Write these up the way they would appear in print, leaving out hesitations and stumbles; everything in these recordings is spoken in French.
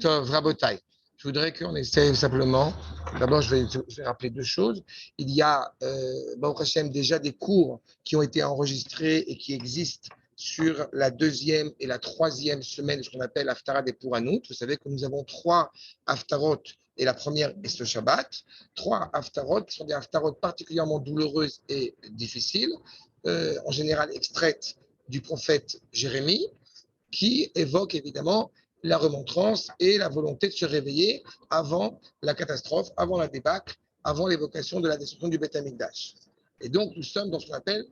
Tov, Rabotai. Je voudrais qu'on essaye simplement. D'abord, je vais rappeler deux choses. Il y a, Baruch Hashem, déjà des cours qui ont été enregistrés et qui existent sur la deuxième et la troisième semaine de ce qu'on appelle Haftarah des Pouranout. Vous savez que nous avons 3 Haftarot et la première est ce Shabbat. 3 Haftarot qui sont des Haftarot particulièrement douloureuses et difficiles, en général extraites du prophète Jérémie, qui évoquent évidemment la remontrance et la volonté de se réveiller avant la catastrophe, avant la débâcle, avant l'évocation de la destruction du Beth Amikdash. Et donc, nous sommes dans ce qu'on appelle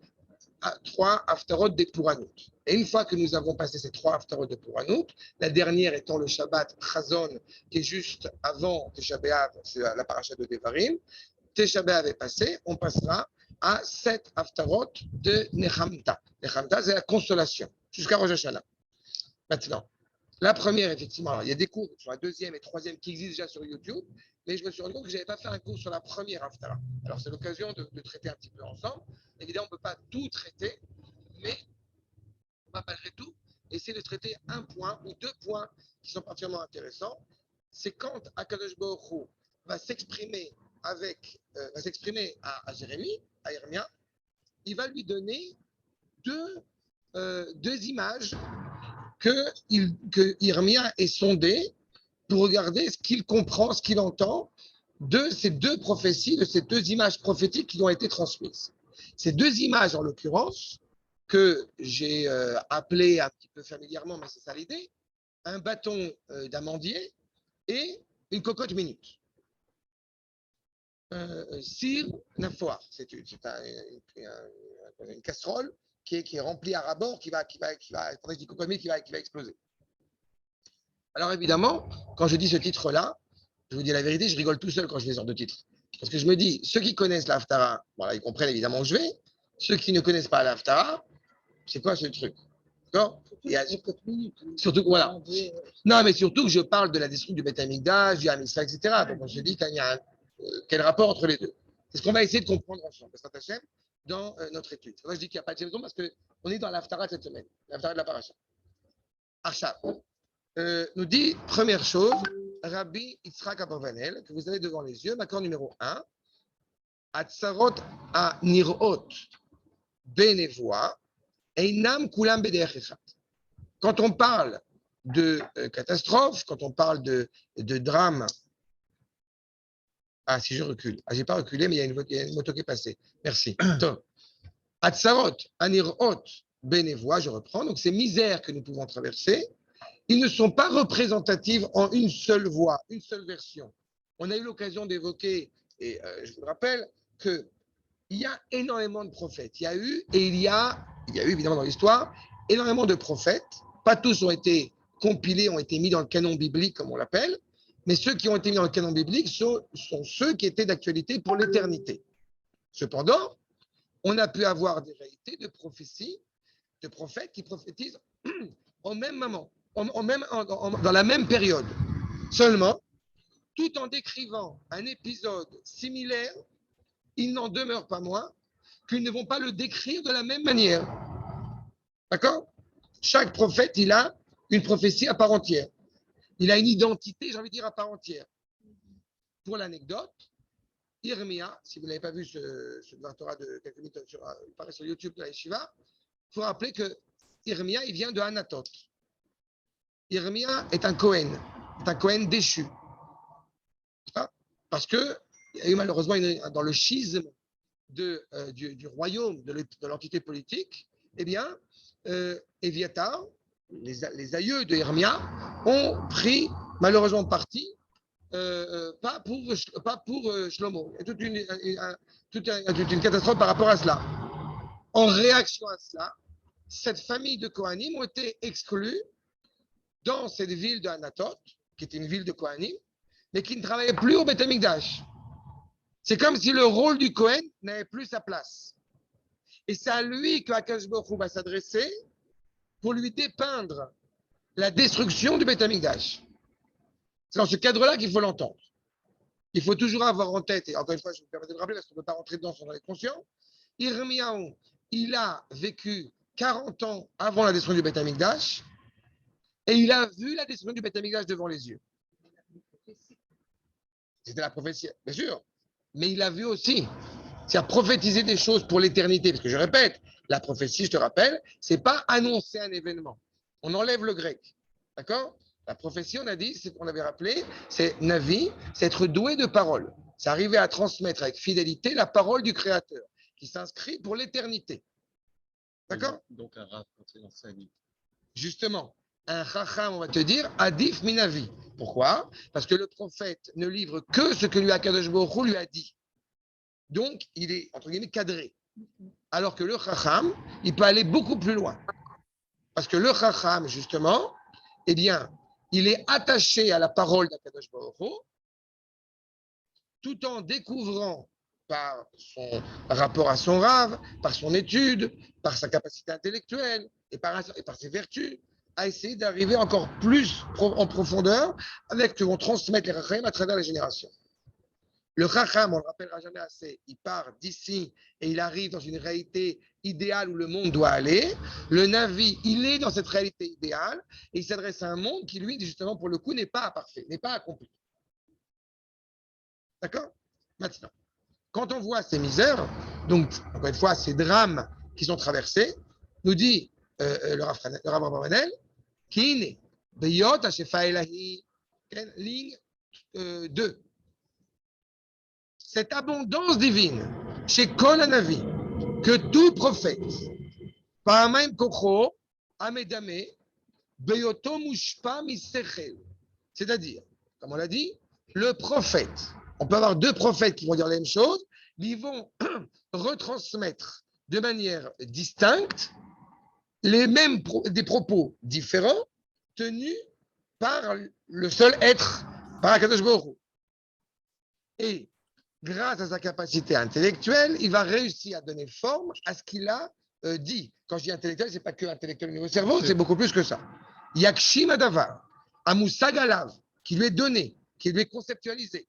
3 Haftarot des Pouranout. Et une fois que nous avons passé ces 3 Haftarot de Pouranout, la dernière étant le Shabbat Chazon, qui est juste avant Tisha B'Av, c'est la paracha de Devarim. Tisha B'Av est passé, on passera à 7 Haftarot de Nechamta. Nechamta, c'est la consolation, jusqu'à Rosh Hashanah. Maintenant, la première, effectivement, alors, il y a des cours sur la deuxième et troisième qui existent déjà sur YouTube, mais je me suis rendu compte que je n'avais pas fait un cours sur la première Haftarah. Alors, c'est l'occasion de traiter un petit peu ensemble. Évidemment, on ne peut pas tout traiter, mais on va malgré tout essayer de traiter un point ou 2 points qui sont particulièrement intéressants. C'est quand Akadosh Baruch Hu va s'exprimer à Jérémie, à Yermia, il va lui donner deux images que Yermia est sondé pour regarder ce qu'il comprend, ce qu'il entend de ces 2 prophéties, de ces 2 images prophétiques qui ont été transmises. Ces 2 images, en l'occurrence, que j'ai appelées un petit peu familièrement, mais c'est ça l'idée, un bâton d'amandier et une cocotte minute. Sir Nafoir, c'est une casserole qui est remplie à ras-bord, qui va exploser. Alors évidemment, quand je dis ce titre-là, je vous dis la vérité, je rigole tout seul quand je fais ce genre de titre. Parce que je me dis, ceux qui connaissent la Haftarah, voilà, ils comprennent évidemment où je vais. Ceux qui ne connaissent pas la Haftarah, c'est quoi ce truc? D'accord? Surtout, voilà. Non, mais surtout que je parle de la destruction du Beth Amikdash, du Hamisla, etc. Donc on se dit qu'il y a quel rapport entre les deux? C'est ce qu'on va essayer de comprendre ensemble, dans notre étude. Moi, je dis qu'il n'y a pas de raison parce qu'on est dans l'Haftarah cette semaine, l'Haftarah de la Paracha. Achav nous dit, première chose, Rabbi Yitzhak Abarbanel, que vous avez devant les yeux, accord numéro 1, Atzarot a Nirot Benevoa, Einam Kulam Bederech Echad. Quand on parle de catastrophe, quand on parle de drame, si je recule, j'ai pas reculé, mais il y a une moto qui est passée. Merci. Atzarot a Nirot Benevoa, je reprends, donc ces misères que nous pouvons traverser, ils ne sont pas représentatives en une seule voix, une seule version. On a eu l'occasion d'évoquer, et je vous rappelle, qu'il y a énormément de prophètes. Il y a eu évidemment dans l'histoire, énormément de prophètes. Pas tous ont été compilés, ont été mis dans le canon biblique, comme on l'appelle, mais ceux qui ont été mis dans le canon biblique sont ceux qui étaient d'actualité pour l'éternité. Cependant, on a pu avoir des réalités de prophéties, de prophètes qui prophétisent au même moment. Dans la même période. Seulement, tout en décrivant un épisode similaire, il n'en demeure pas moins qu'ils ne vont pas le décrire de la même manière. D'accord? Chaque prophète, il a une prophétie à part entière. Il a une identité, j'ai envie de dire, à part entière. Pour l'anecdote, Yermia, si vous n'avez pas vu ce Torah de quelques minutes, il paraît sur YouTube de la Yeshiva, il faut rappeler que Yermia, il vient de Anatot. Yermia est un Cohen déchu. Parce qu'il y a eu malheureusement, dans le schisme du royaume, de l'entité politique, eh bien, Éviatar, les aïeux de Yermia, ont pris malheureusement parti, pas pour Shlomo. Il y a toute une catastrophe par rapport à cela. En réaction à cela, cette famille de Kohanim ont été exclus dans cette ville de Anatot, qui était une ville de Kohanim, mais qui ne travaillait plus au Beth Amikdash. C'est comme si le rôle du Kohen n'avait plus sa place. Et c'est à lui que Akadosh Baruch Hu va s'adresser pour lui dépeindre la destruction du Beth Amikdash. C'est dans ce cadre-là qu'il faut l'entendre. Il faut toujours avoir en tête, et encore une fois, je me permets de le rappeler parce qu'on ne peut pas rentrer dedans sans en être conscient, Yirmiyahu, il a vécu 40 ans avant la destruction du Beth Amikdash, Et il a vu la destruction du Beth Amikdash devant les yeux. C'était la prophétie, bien sûr. Mais il a vu aussi. C'est-à-dire prophétiser des choses pour l'éternité. Parce que je répète, la prophétie, je te rappelle, c'est pas annoncer un événement. On enlève le grec. D'accord? La prophétie, on a dit, c'est qu'on avait rappelé, c'est Navi, c'est être doué de parole. C'est arriver à transmettre avec fidélité la parole du Créateur, qui s'inscrit pour l'éternité. D'accord? Donc un rap quand il enseigne. Justement, un chacham, on va te dire, adif minavi. Pourquoi? Parce que le prophète ne livre que ce que lui Akadosh Baruch Hu lui a dit. Donc, il est, entre guillemets, cadré. Alors que le chacham, il peut aller beaucoup plus loin. Parce que le chacham, justement, eh bien, il est attaché à la parole d'Akadosh Baruch Hu, tout en découvrant par son rapport à son rave, par son étude, par sa capacité intellectuelle et par ses vertus, à essayer d'arriver encore plus en profondeur avec ce que vont transmettre les chacham à travers les générations. Le chacham, on ne le rappellera jamais assez, il part d'ici et il arrive dans une réalité idéale où le monde doit aller. Le Navi, il est dans cette réalité idéale et il s'adresse à un monde qui, lui, justement, pour le coup, n'est pas parfait, n'est pas accompli. D'accord? Maintenant, quand on voit ces misères, donc, encore une fois, ces drames qui sont traversés, nous dit le Rav Abravanel, qui est Beyot Hashefa Elahi, ligne 2. Cette abondance divine chez Kol Hanavi, que tout prophète, par même Kocho, Amedame, Beyoto Mushpa Misechel. C'est-à-dire, comme on l'a dit, le prophète. On peut avoir deux prophètes qui vont dire la même chose, mais ils vont retransmettre de manière distincte les mêmes des propos différents tenus par le seul être, par Akadosh Baruch Hu. Et grâce à sa capacité intellectuelle, il va réussir à donner forme à ce qu'il a dit. Quand je dis intellectuel, ce n'est pas que intellectuel au niveau cerveau, c'est beaucoup plus que ça. Yakshim Adavar, Amoussag Alav, qui lui est donné, qui lui est conceptualisé,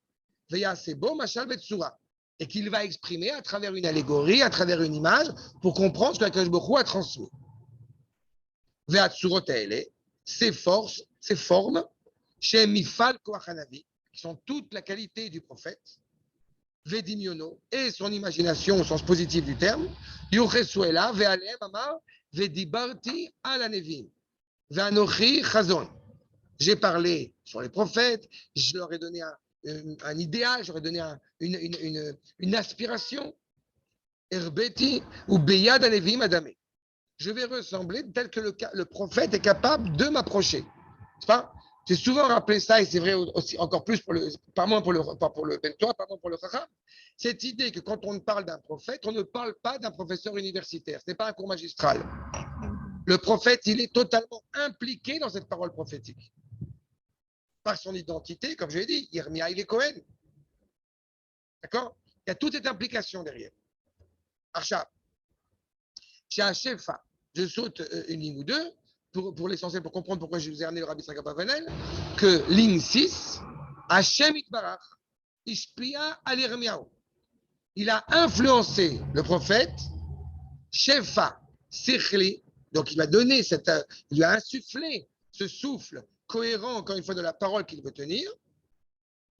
Veya Sebo Machal Betsura, et qu'il va exprimer à travers une allégorie, à travers une image, pour comprendre ce que Akadosh Baruch Hu a transmis. Veya Tsurot Eile, ses forces, ses formes, chez Mifal Koachanavi, qui sont toute la qualité du prophète, Vedimiono et son imagination au sens positif du terme, Yuchesuela, Vealem Amar, Vedibarti Alanevim, Veanochi Chazon. J'ai parlé sur les prophètes, je leur ai donné un idéal, je leur ai donné une aspiration. Herbeti ou Beyad Anevim Adame. Je vais ressembler tel que le prophète est capable de m'approcher. C'est pas? J'ai souvent rappelé ça, et c'est vrai aussi encore plus pour le, pas moins pour le, pas pour le Bentoa, pas moins pour le Chacham, cette idée que quand on parle d'un prophète, on ne parle pas d'un professeur universitaire. Ce n'est pas un cours magistral. Le prophète, il est totalement impliqué dans cette parole prophétique. Par son identité, comme je l'ai dit, Yirmia, il est Cohen. D'accord? Il y a toute cette implication derrière. Archa, chez Hachefa, je saute une ligne ou deux, pour l'essentiel, pour comprendre pourquoi je vous ai amené le Rabbi Sagapavanel, que ligne 6, Hachem Itbarach, Ishpia al Yirmiyahu. Il a influencé le prophète, Shefa Sichli, donc il m'a donné il lui a insufflé ce souffle cohérent, encore une fois, de la parole qu'il veut tenir.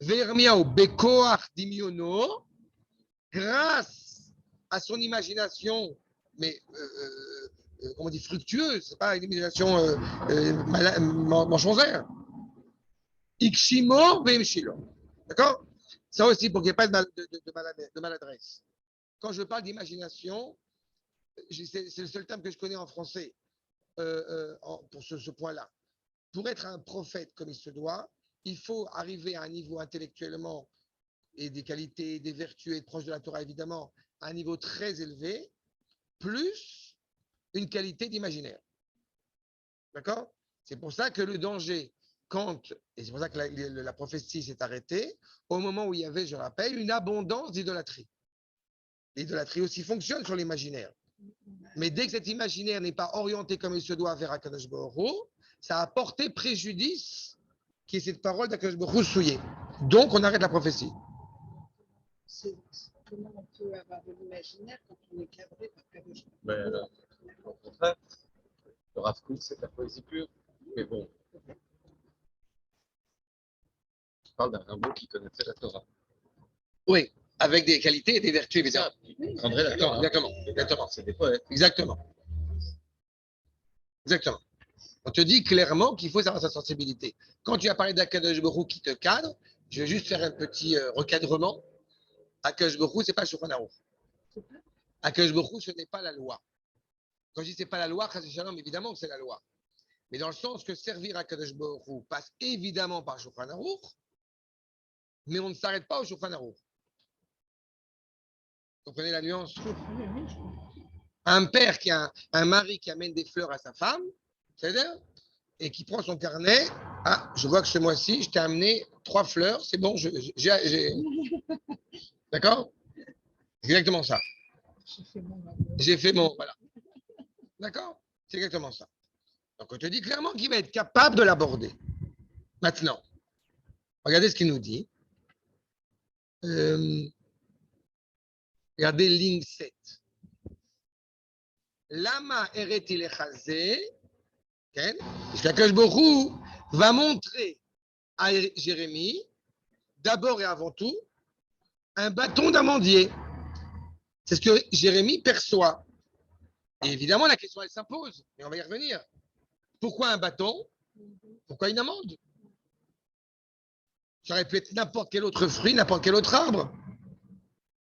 Vermiao Bekoach Dimiono, grâce à son imagination, mais comment on dit, fructueuse, c'est pas une imagination manchonzère. Ikshimo Veimshilo. D'accord? Ça aussi, pour qu'il n'y ait pas de maladresse. Quand je parle d'imagination, c'est le seul terme que je connais en français pour ce point-là. Pour être un prophète comme il se doit, il faut arriver à un niveau intellectuellement et des qualités, des vertus, être proche de la Torah évidemment, à un niveau très élevé, plus une qualité d'imaginaire. D'accord? C'est pour ça que le danger, et c'est pour ça que la prophétie s'est arrêtée, au moment où il y avait, je rappelle, une abondance d'idolâtrie. L'idolâtrie aussi fonctionne sur l'imaginaire. Mais dès que cet imaginaire n'est pas orienté comme il se doit vers Akadosh Baruch Hu, ça a porté préjudice qui est cette parole d'Akadosh Baruch Hu souillée. Donc, on arrête la prophétie. Comment on peut avoir de l'imaginaire quand on est cadré par Kadosh Au contraire, le Rav Kook, c'est de la poésie pure. Mais bon, parle d'un Rimbaud qui connaissait la Torah. Oui, avec des qualités et des vertus, évidemment. Il prendrait la Torah. Exactement. C'est des poètes. Exactement. On te dit clairement qu'il faut savoir sa sensibilité. Quand tu as parlé d'Akadosh Baruch Hu qui te cadre, je vais juste faire un petit recadrement. Akadosh Baruch Hu, ce n'est pas Shulchan Aruch. Akadosh Baruch Hu, ce n'est pas la loi. Quand je dis c'est pas la loi, évidemment que c'est la loi. Mais dans le sens que servir à Kadosh Baruch Hu passe évidemment par Shulchan Aruch, mais on ne s'arrête pas au Shulchan Aruch. Vous comprenez la nuance? Un père qui a un mari qui amène des fleurs à sa femme, c'est-à-dire, et qui prend son carnet. Ah, je vois que ce mois-ci, je t'ai amené 3 fleurs, c'est bon, D'accord? Exactement ça. J'ai fait mon. Voilà. D'accord? C'est exactement ça. Donc, on te dit clairement qu'il va être capable de l'aborder. Maintenant, regardez ce qu'il nous dit. Regardez ligne 7. Lama eretil echazé, Akadosh Baruch Hu va montrer à Jérémie, d'abord et avant tout, un bâton d'amandier. C'est ce que Jérémie perçoit. Et évidemment, la question, elle s'impose. Et on va y revenir. Pourquoi un bâton? Pourquoi une amande? Ça aurait pu être n'importe quel autre fruit, n'importe quel autre arbre.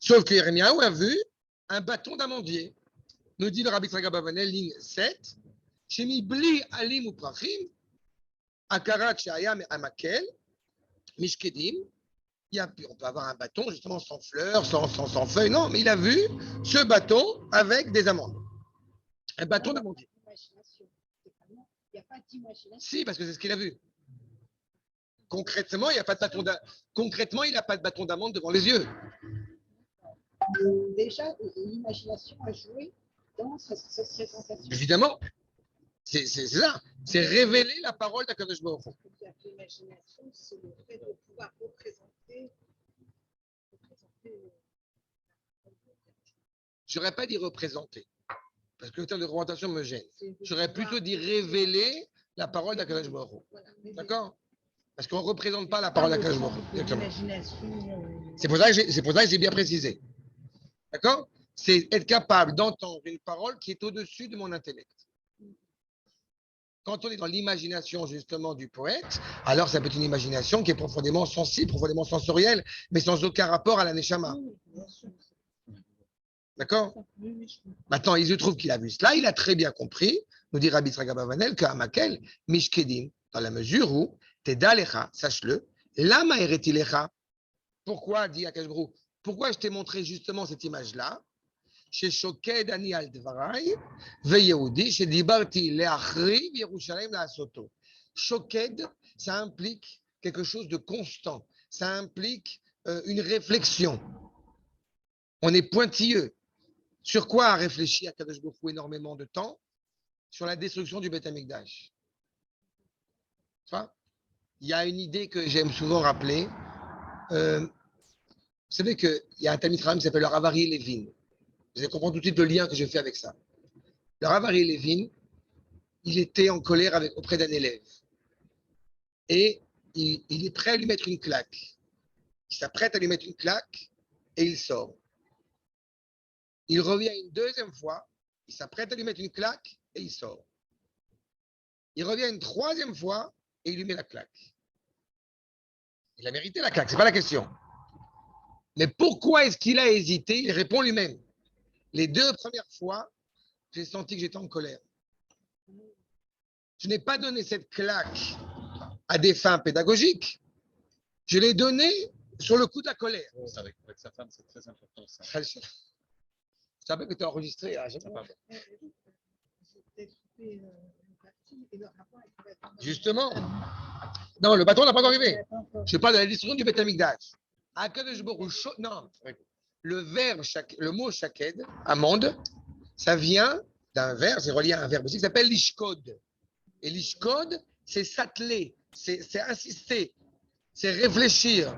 Sauf que Jérémie a vu un bâton d'amandier. Nous dit le Rabbi Tzraga Bavanel, ligne 7. Shemi bli alim ou prachim, akarat shayam amakel, mishkedim. On peut avoir un bâton justement sans fleurs, sans feuilles. Non, mais il a vu ce bâton avec des amandes. Un bâton d'amandier. Il n'y a pas d'imagination. Si, parce que c'est ce qu'il a vu. Concrètement, il n'y a pas de bâton Concrètement, il n'a pas de bâton d'amande devant les yeux. Déjà, l'imagination a joué dans cette présentation. Évidemment. C'est ça. C'est révéler la parole d'Akadosh Baruch Hu. L'imagination, c'est le fait de pouvoir représenter. Je n'aurais pas dit représenter, parce que le terme de représentation me gêne. J'aurais plutôt dit révéler la parole d'Akadosh Baruch Hu. D'accord? Parce qu'on ne représente pas la parole d'Akadosh Baruch Hu. C'est pour ça que j'ai bien précisé. D'accord? C'est être capable d'entendre une parole qui est au-dessus de mon intellect. Quand on est dans l'imagination justement du poète, alors ça peut être une imagination qui est profondément sensible, profondément sensorielle, mais sans aucun rapport à la neshama. D'accord? Maintenant, il se trouve qu'il a vu cela, il a très bien compris, nous dit Rabbi Tzraga Bavanel, qu'à Makel, Mishkedim, dans la mesure où, Teda lecha, sache-le, lama eretilecha. Pourquoi, dit Akadosh Baruch Hu, pourquoi je t'ai montré justement cette image-là? Chez Shoked ani al dvarai, veYehudi, chez Dibarti leachriv Yerushalayim la'asoto. Shoked, ça implique quelque chose de constant, ça implique une réflexion. On est pointilleux. Sur quoi a réfléchi Akadosh Baruch Hu énormément de temps? Sur la destruction du Beth Amikdash. Il y a une idée que j'aime souvent rappeler. Vous savez qu'il y a un Talmid Chacham qui s'appelle le Rav Aryeh Levin. Vous allez comprendre tout de suite le lien que je fais avec ça. Le Rav Aryeh Levin, il était en colère auprès d'un élève. Et il est prêt à lui mettre une claque. Il s'apprête à lui mettre une claque et il sort. Il revient une deuxième fois, il s'apprête à lui mettre une claque et il sort. Il revient une troisième fois et il lui met la claque. Il a mérité la claque, ce n'est pas la question. Mais pourquoi est-ce qu'il a hésité? Il répond lui-même. Les 2 premières fois, j'ai senti que j'étais en colère. Je n'ai pas donné cette claque à des fins pédagogiques. Je l'ai donnée sur le coup de la colère. Avec sa femme, c'est très important. Ça. Je savais que tu as enregistré. Justement. Non, le bâton n'a pas encore arrivé. Je parle de la destruction du Beth Amikdash. Non. Le mot shaked, amande, ça vient d'un verbe, c'est relié à un verbe aussi qui s'appelle lishkod. Et lishkod, c'est s'atteler, c'est insister, c'est réfléchir.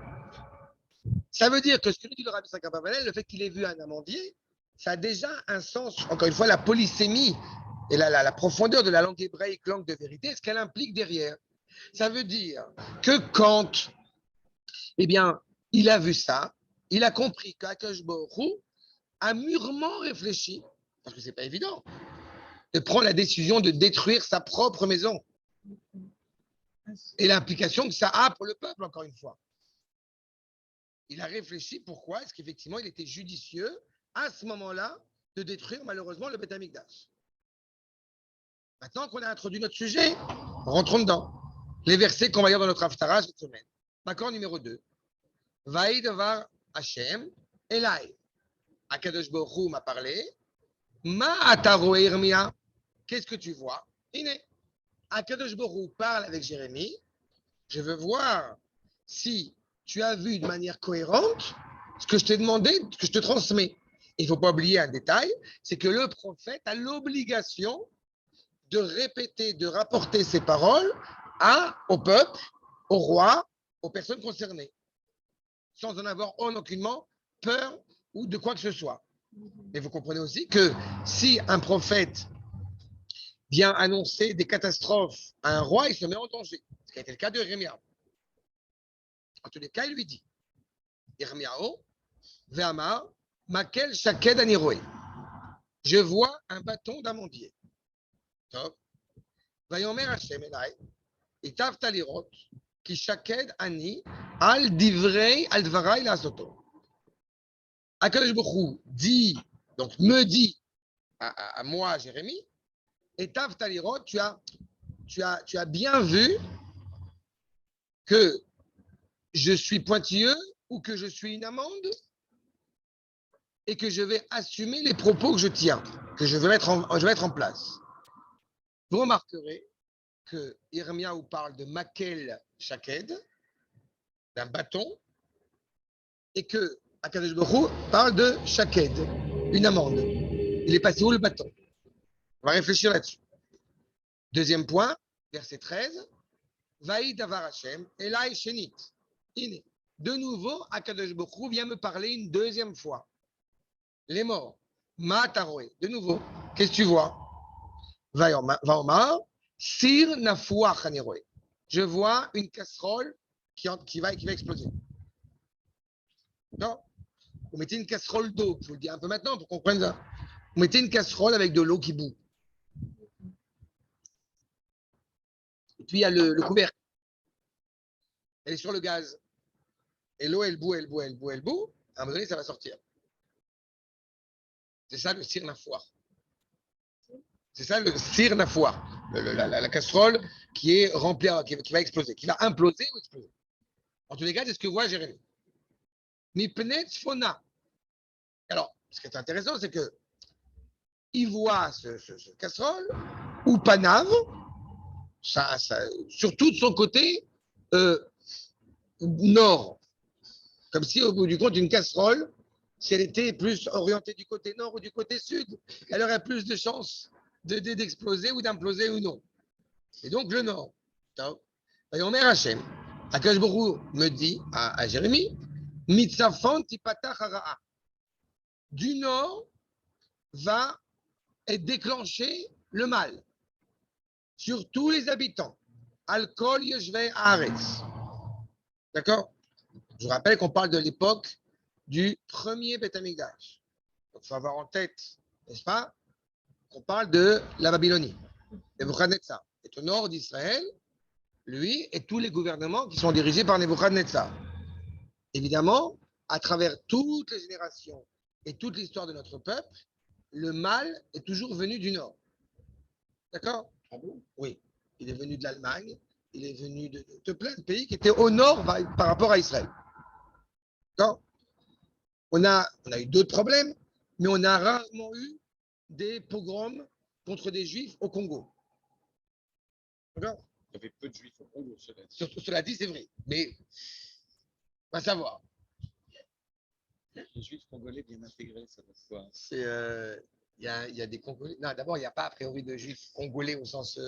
Ça veut dire que ce que dit le Rabbi Tzraga Bavanel, le fait qu'il ait vu un amandier, ça a déjà un sens, encore une fois, la polysémie et la profondeur de la langue hébraïque, langue de vérité, ce qu'elle implique derrière. Ça veut dire que quand Eh bien, il a vu ça, il a compris qu'Akadosh Baruch Hu a mûrement réfléchi, parce que c'est pas évident, de prendre la décision de détruire sa propre maison. Et l'implication que ça a pour le peuple, encore une fois. Il a réfléchi pourquoi est-ce qu'effectivement il était judicieux à ce moment-là de détruire malheureusement le Beth Amikdash. Maintenant qu'on a introduit notre sujet, rentrons dedans. Les versets qu'on va lire dans notre Haftarah cette semaine. D'accord, numéro 2. Vaï devar Hashem Elai. Akadosh Baruch Hu m'a parlé. Ma ataro Irmia. Qu'est-ce que tu vois? Iné. Akadosh Baruch Hu parle avec Jérémie. Je veux voir si tu as vu de manière cohérente ce que je t'ai demandé, ce que je te transmets. Il ne faut pas oublier un détail, c'est que le prophète a l'obligation de répéter, de rapporter ses paroles au peuple, au roi, aux personnes concernées, sans en avoir aucunement peur ou de quoi que ce soit. Mais vous comprenez aussi que si un prophète vient annoncer des catastrophes à un roi, il se met en danger. Ce qui a été le cas de Jérémia. En tous les cas, il lui dit Irmiao, Ve'amar, Makel Shaked Aniroé. Je vois un bâton d'amandier. Top. Vayomer Hashem Elai, Itav Talirot, Ki Shaked Ani, Al Divrei, Al Dvarai Lasoto. Akadosh Baruch Hu dit, donc me dit à moi, Jérémie, Itav Talirot, tu as bien vu que je suis pointilleux ou que je suis une amande et que je vais assumer les propos que je tiens, que je vais mettre en place. Vous remarquerez que Irmiaou parle de Makel Shaked, d'un bâton, et que Akadosh Baruch Hu parle de Shaked, une amande. Il est passé où le bâton? On va réfléchir là-dessus. Deuxième point, verset 13. Vaïd Avar Hashem, Elai Shenit. De nouveau, Akadosh Baruch Hu vient me parler une deuxième fois. Les morts. Mataroé. De nouveau, qu'est-ce que tu vois? Vaomar, Sir Nafouach Aniroé. Je vois une casserole qui va exploser. Non? Vous mettez une casserole d'eau, je vous le dis un peu maintenant pour qu'on comprenne ça. Vous mettez une casserole avec de l'eau qui bout. Et puis il y a le couvercle. Elle est sur le gaz. Et l'eau, elle bout, elle bout, elle bout, elle bout. À un moment donné, ça va sortir. C'est ça le Sir Nafouach. C'est ça le Sir Nafouach. La casserole qui est remplie, qui va exploser, qui va imploser ou exploser. En tous les cas, c'est ce que voit Jérémie. Mipnet Fona. Alors, ce qui est intéressant, c'est que il voit ce casserole ou Panav, surtout de son côté nord. Comme si, au bout du compte, une casserole, si elle était plus orientée du côté nord ou du côté sud, elle aurait plus de chances d'exploser ou d'imploser ou non. Et donc, le nord. Vayomer Hashem. Akadosh Baruch Hu me dit à Jérémie, Mitzafon tipatach hara'a. Du nord va être déclenché le mal sur tous les habitants. Al-Kol Yoshvei Haaretz. D'accord? Je vous rappelle qu'on parle de l'époque du premier Beth Amikdash. Donc, il faut avoir en tête, n'est-ce pas, qu'on parle de la Babylonie. Nebuchadnezzar est au nord d'Israël, lui et tous les gouvernements qui sont dirigés par Nebuchadnezzar. Évidemment, à travers toutes les générations et toute l'histoire de notre peuple, le mal est toujours venu du nord. D'accord? Ah bon? Oui. Il est venu de l'Allemagne, il est venu de plein de pays qui étaient au nord par rapport à Israël. D'accord? On a eu d'autres problèmes, mais on a rarement eu des pogroms contre des juifs au Congo. D'accord? Il y avait peu de juifs au Congo, cela dit. Surtout, cela dit, c'est vrai. Mais on va savoir. Les juifs congolais bien intégrés, ça va se voir. Il y a des Congolais. Non, d'abord, il n'y a pas a priori de juifs congolais au sens.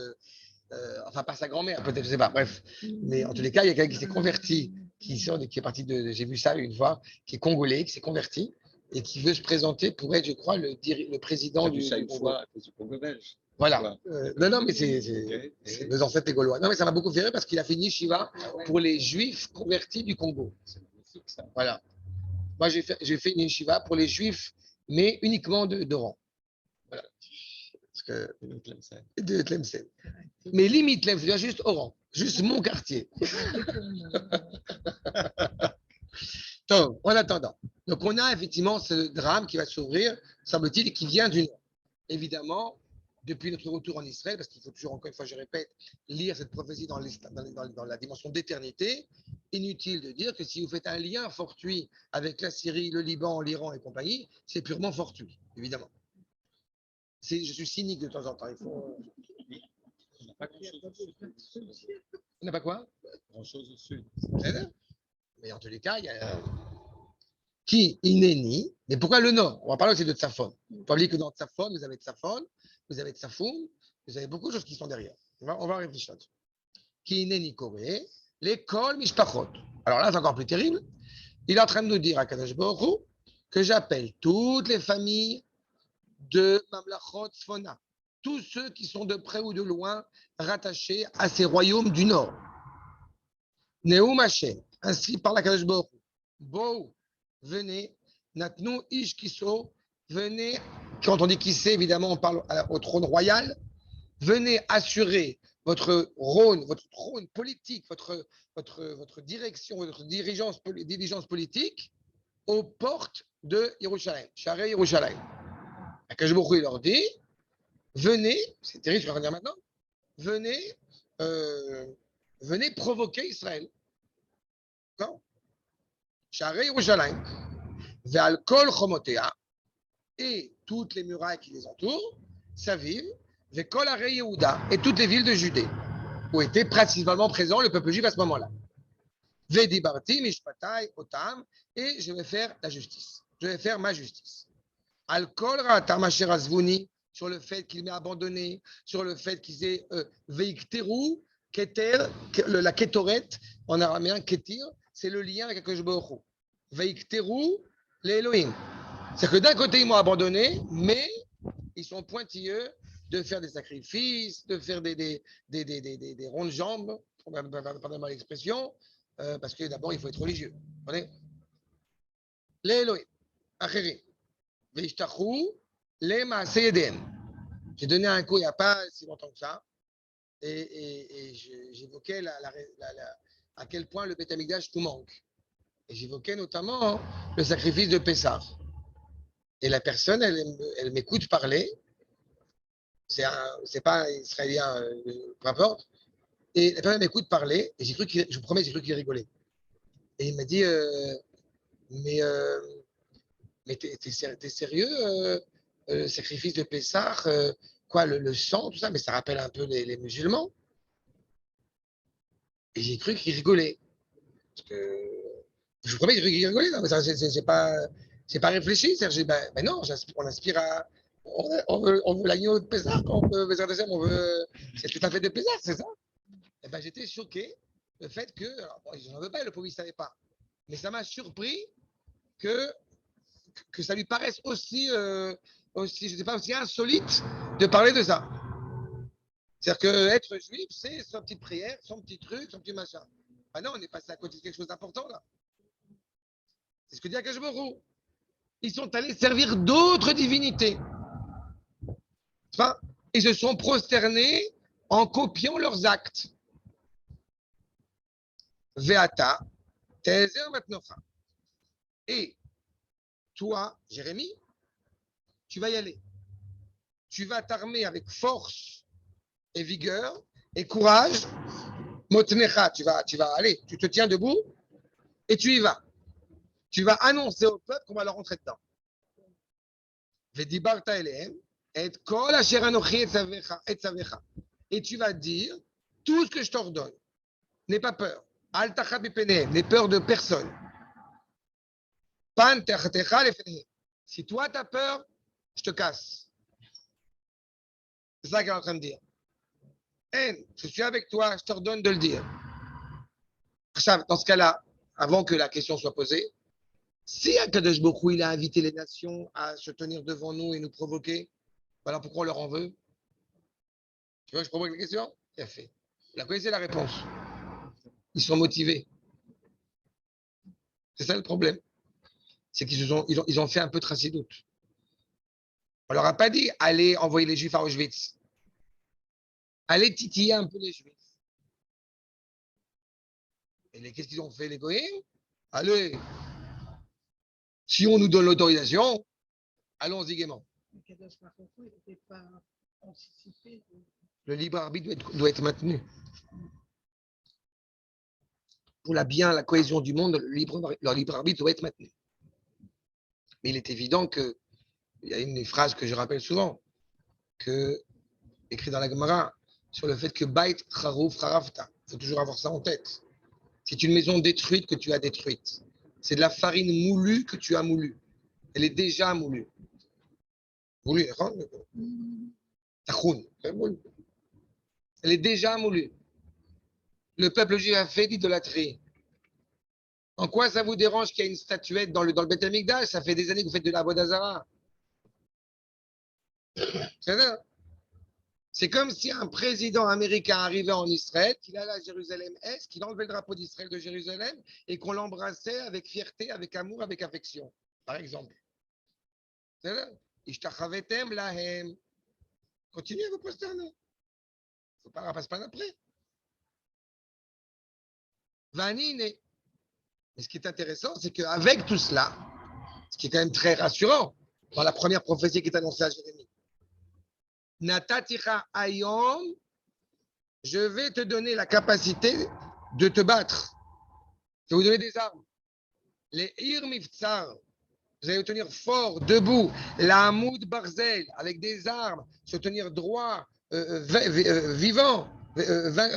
Enfin, pas sa grand-mère, peut-être, je ne sais pas. Bref. Mais en tous les cas, il y a quelqu'un qui s'est converti, qui est parti de. J'ai vu ça une fois, qui est congolais, qui s'est converti et qui veut se présenter pour être, je crois, le président du du une Congo. fois à cause du Congo belge. Voilà. Non, mais c'est Ok. nos ancêtres les Gaulois. Non, mais ça m'a beaucoup fait rire parce qu'il a fait une yeshiva pour les juifs convertis du Congo. C'est magnifique ça. Voilà. Moi, j'ai fait une yeshiva pour les juifs, mais uniquement d'Oran. Voilà. Parce que, de Tlemcen. Mais limite Tlemcen, c'est-à-dire juste Oran. Juste mon quartier. Donc, en attendant. Donc, on a effectivement ce drame qui va s'ouvrir, semble-t-il, et qui vient du Nord. Évidemment, depuis notre retour en Israël, parce qu'il faut toujours, encore une fois, je répète, lire cette prophétie dans la dimension d'éternité, inutile de dire que si vous faites un lien fortuit avec la Syrie, le Liban, l'Iran et compagnie, c'est purement fortuit, évidemment. Je suis cynique de temps en temps. On n'a pas grand-chose au sud. On n'a pas quoi? Grand-chose au sud. Mais en tous les cas, il y a qui inéni. Mais pourquoi le Nord? On va parler aussi de Tsafon. Il ne faut pas oublier que dans Tsafon, vous avez Tsafon, vous avez Tsafoum, vous avez beaucoup de choses qui sont derrière. On va réfléchir là-dessus. Qui inéni Koré, l'école Mishpachot. Alors là, c'est encore plus terrible. Il est en train de nous dire à Kadosh Baruch Hu que j'appelle toutes les familles de Mamlachot Sfona, tous ceux qui sont de près ou de loin rattachés à ces royaumes du Nord. Neum Hashem, ainsi par la Kadosh Baruch Hu. Bo, venez, Natnu Ish Kiso, venez, quand on dit qui c'est, évidemment, on parle au trône royal, venez assurer votre trône politique, votre direction, votre diligence politique aux portes de Yerushalayim, Sharei Yerushalayim. Akash Baruch Hu, il leur dit, venez, c'est terrible ce qu'on va dire maintenant, venez provoquer Israël. D'accord? Sharei Yerushalayim. Ve'al kol chomotea, et toutes les murailles qui les entourent, Saviv, ve'kol arei Yehuda, et toutes les villes de Judée, où était principalement présent le peuple juif à ce moment-là. Ve'dibarti mishpatai otam, et je vais faire la justice. Je vais faire ma justice. Al kol ra'atam asher azvuni, sur le fait qu'il m'ait abandonné, sur le fait qu'ils aient veikteru, keter, la ketoret, en araméen, ketir, c'est le lien avec Akadosh Baruch Hu. Veikteru, les Elohim. C'est que d'un côté, ils m'ont abandonné, mais ils sont pointilleux de faire des sacrifices, de faire des ronds de jambes, pardonnez-moi l'expression, parce que d'abord, il faut être religieux. Les Elohim, Acherim, Veishtachu, les Maaseyedem. J'ai donné un coup il n'y a pas si longtemps que ça, et j'évoquais à quel point le Beth Amikdash tout manque. Et j'évoquais notamment le sacrifice de Pessah. Et la personne, elle m'écoute parler. C'est pas un Israélien, peu importe. Et la personne m'écoute parler. Et je vous promets, j'ai cru qu'il rigolait. Et il m'a dit, mais t'es sérieux, le sacrifice de Pessah, quoi, le sang, tout ça, mais ça rappelle un peu les musulmans. Et j'ai cru qu'il rigolait. Parce que, je vous promets, j'ai cru qu'il rigolait. Non, mais ça, c'est pas réfléchi. Ben non, on aspire à. On veut l'agneau de Pessah, on veut on veut. C'est tout à fait de Pessah, c'est ça? Et ben j'étais choqué le fait que. Alors, bon, je n'en veux pas, le pauvre, il ne savait pas. Mais ça m'a surpris que ça lui paraisse aussi, je ne sais pas, aussi insolite de parler de ça. C'est-à-dire qu'être juif, c'est son petite prière, son petit truc, son petit machin. Ah non, on est passé à côté de quelque chose d'important là. C'est ce que dit Akash Baruch Hu. Ils sont allés servir d'autres divinités. Enfin, ils se sont prosternés en copiant leurs actes. Veata, Tezer Matnocha. Et toi, Jérémie, tu vas y aller. Tu vas t'armer avec force et vigueur et courage. Motnecha, tu vas aller, tu te tiens debout et tu y vas. Tu vas annoncer au peuple qu'on va leur rentrer dedans. Vedibarta elehem et kol asher anochi etzavecha. Et tu vas dire tout ce que je t'ordonne. N'aie pas peur. Al tachab bipenehem, n'aie peur de personne. Pan techatecha lefenehem. Si toi tu as peur, je te casse. C'est ça qu'elle est en train de dire. Je suis avec toi, je t'ordonne de le dire. Dans ce cas-là, avant que la question soit posée, si Akadosh Baruch Hu, il a invité les nations à se tenir devant nous et nous provoquer, alors pourquoi on leur en veut? Tu vois, je comprends la question? Bien fait. Vous la connaissez la réponse? Ils sont motivés. C'est ça le problème. C'est qu'ils ont fait un peu tracer doute. On leur a pas dit, allez envoyer les Juifs à Auschwitz. Allez titiller un peu les Juifs. Et qu'est-ce qu'ils ont fait, les goïms? Allez, si on nous donne l'autorisation, allons-y gaiement. Le Kadosh Baruch Hu, il n'était pas anticipé. Le libre arbitre doit être maintenu. Pour la cohésion du monde, leur libre arbitre doit être maintenu. Mais il est évident qu'il y a une phrase que je rappelle souvent, écrite dans la Gemara, sur le fait que Bait Charouf Harafta. Il faut toujours avoir ça en tête. C'est une maison détruite que tu as détruite. C'est de la farine moulue que tu as moulue. Elle est déjà moulue. Moulue, elle est déjà moulue. Le peuple juif a fait d'idolâtrie. En quoi ça vous dérange qu'il y ait une statuette dans le Beth Amikdash? Ça fait des années que vous faites de la Vodazara. C'est comme si un président américain arrivait en Israël, qu'il allait à Jérusalem-Est, qu'il enlevait le drapeau d'Israël de Jérusalem et qu'on l'embrassait avec fierté, avec amour, avec affection, par exemple. Ishtachavetem lahem. Continuez à vous prosterner. Il ne faut pas passer par après. Vanine. Mais ce qui est intéressant, c'est qu'avec tout cela, ce qui est quand même très rassurant, dans la première prophétie qui est annoncée à Jérémie, Nataticha ayom, je vais te donner la capacité de te battre. Je vais vous donner des armes. Les ir miftsar, vous allez vous tenir fort, debout. La hamoud barzel, avec des armes, se tenir droit, vivant,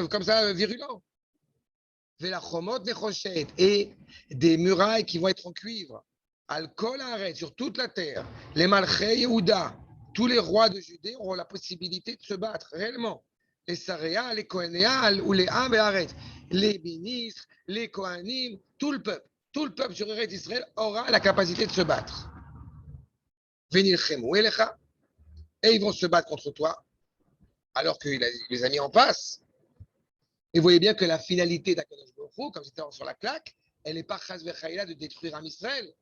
comme ça, virulent. Et des murailles qui vont être en cuivre. Al-Kol arrête sur toute la terre. Les Malchei Yehuda, tous les rois de Judée auront la possibilité de se battre réellement. Les Saréa, les Kohénéa, ou les Am et arrête. Les ministres, les Kohanim, tout le peuple sur Eretz Israël aura la capacité de se battre. Venir Chemou Elecha, et ils vont se battre contre toi, alors qu'il les a mis en passe. Et vous voyez bien que la finalité d'Akadosh Baruch Hu, comme c'était sur la claque, elle n'est pas chas v'chaïla de détruire Am Israël.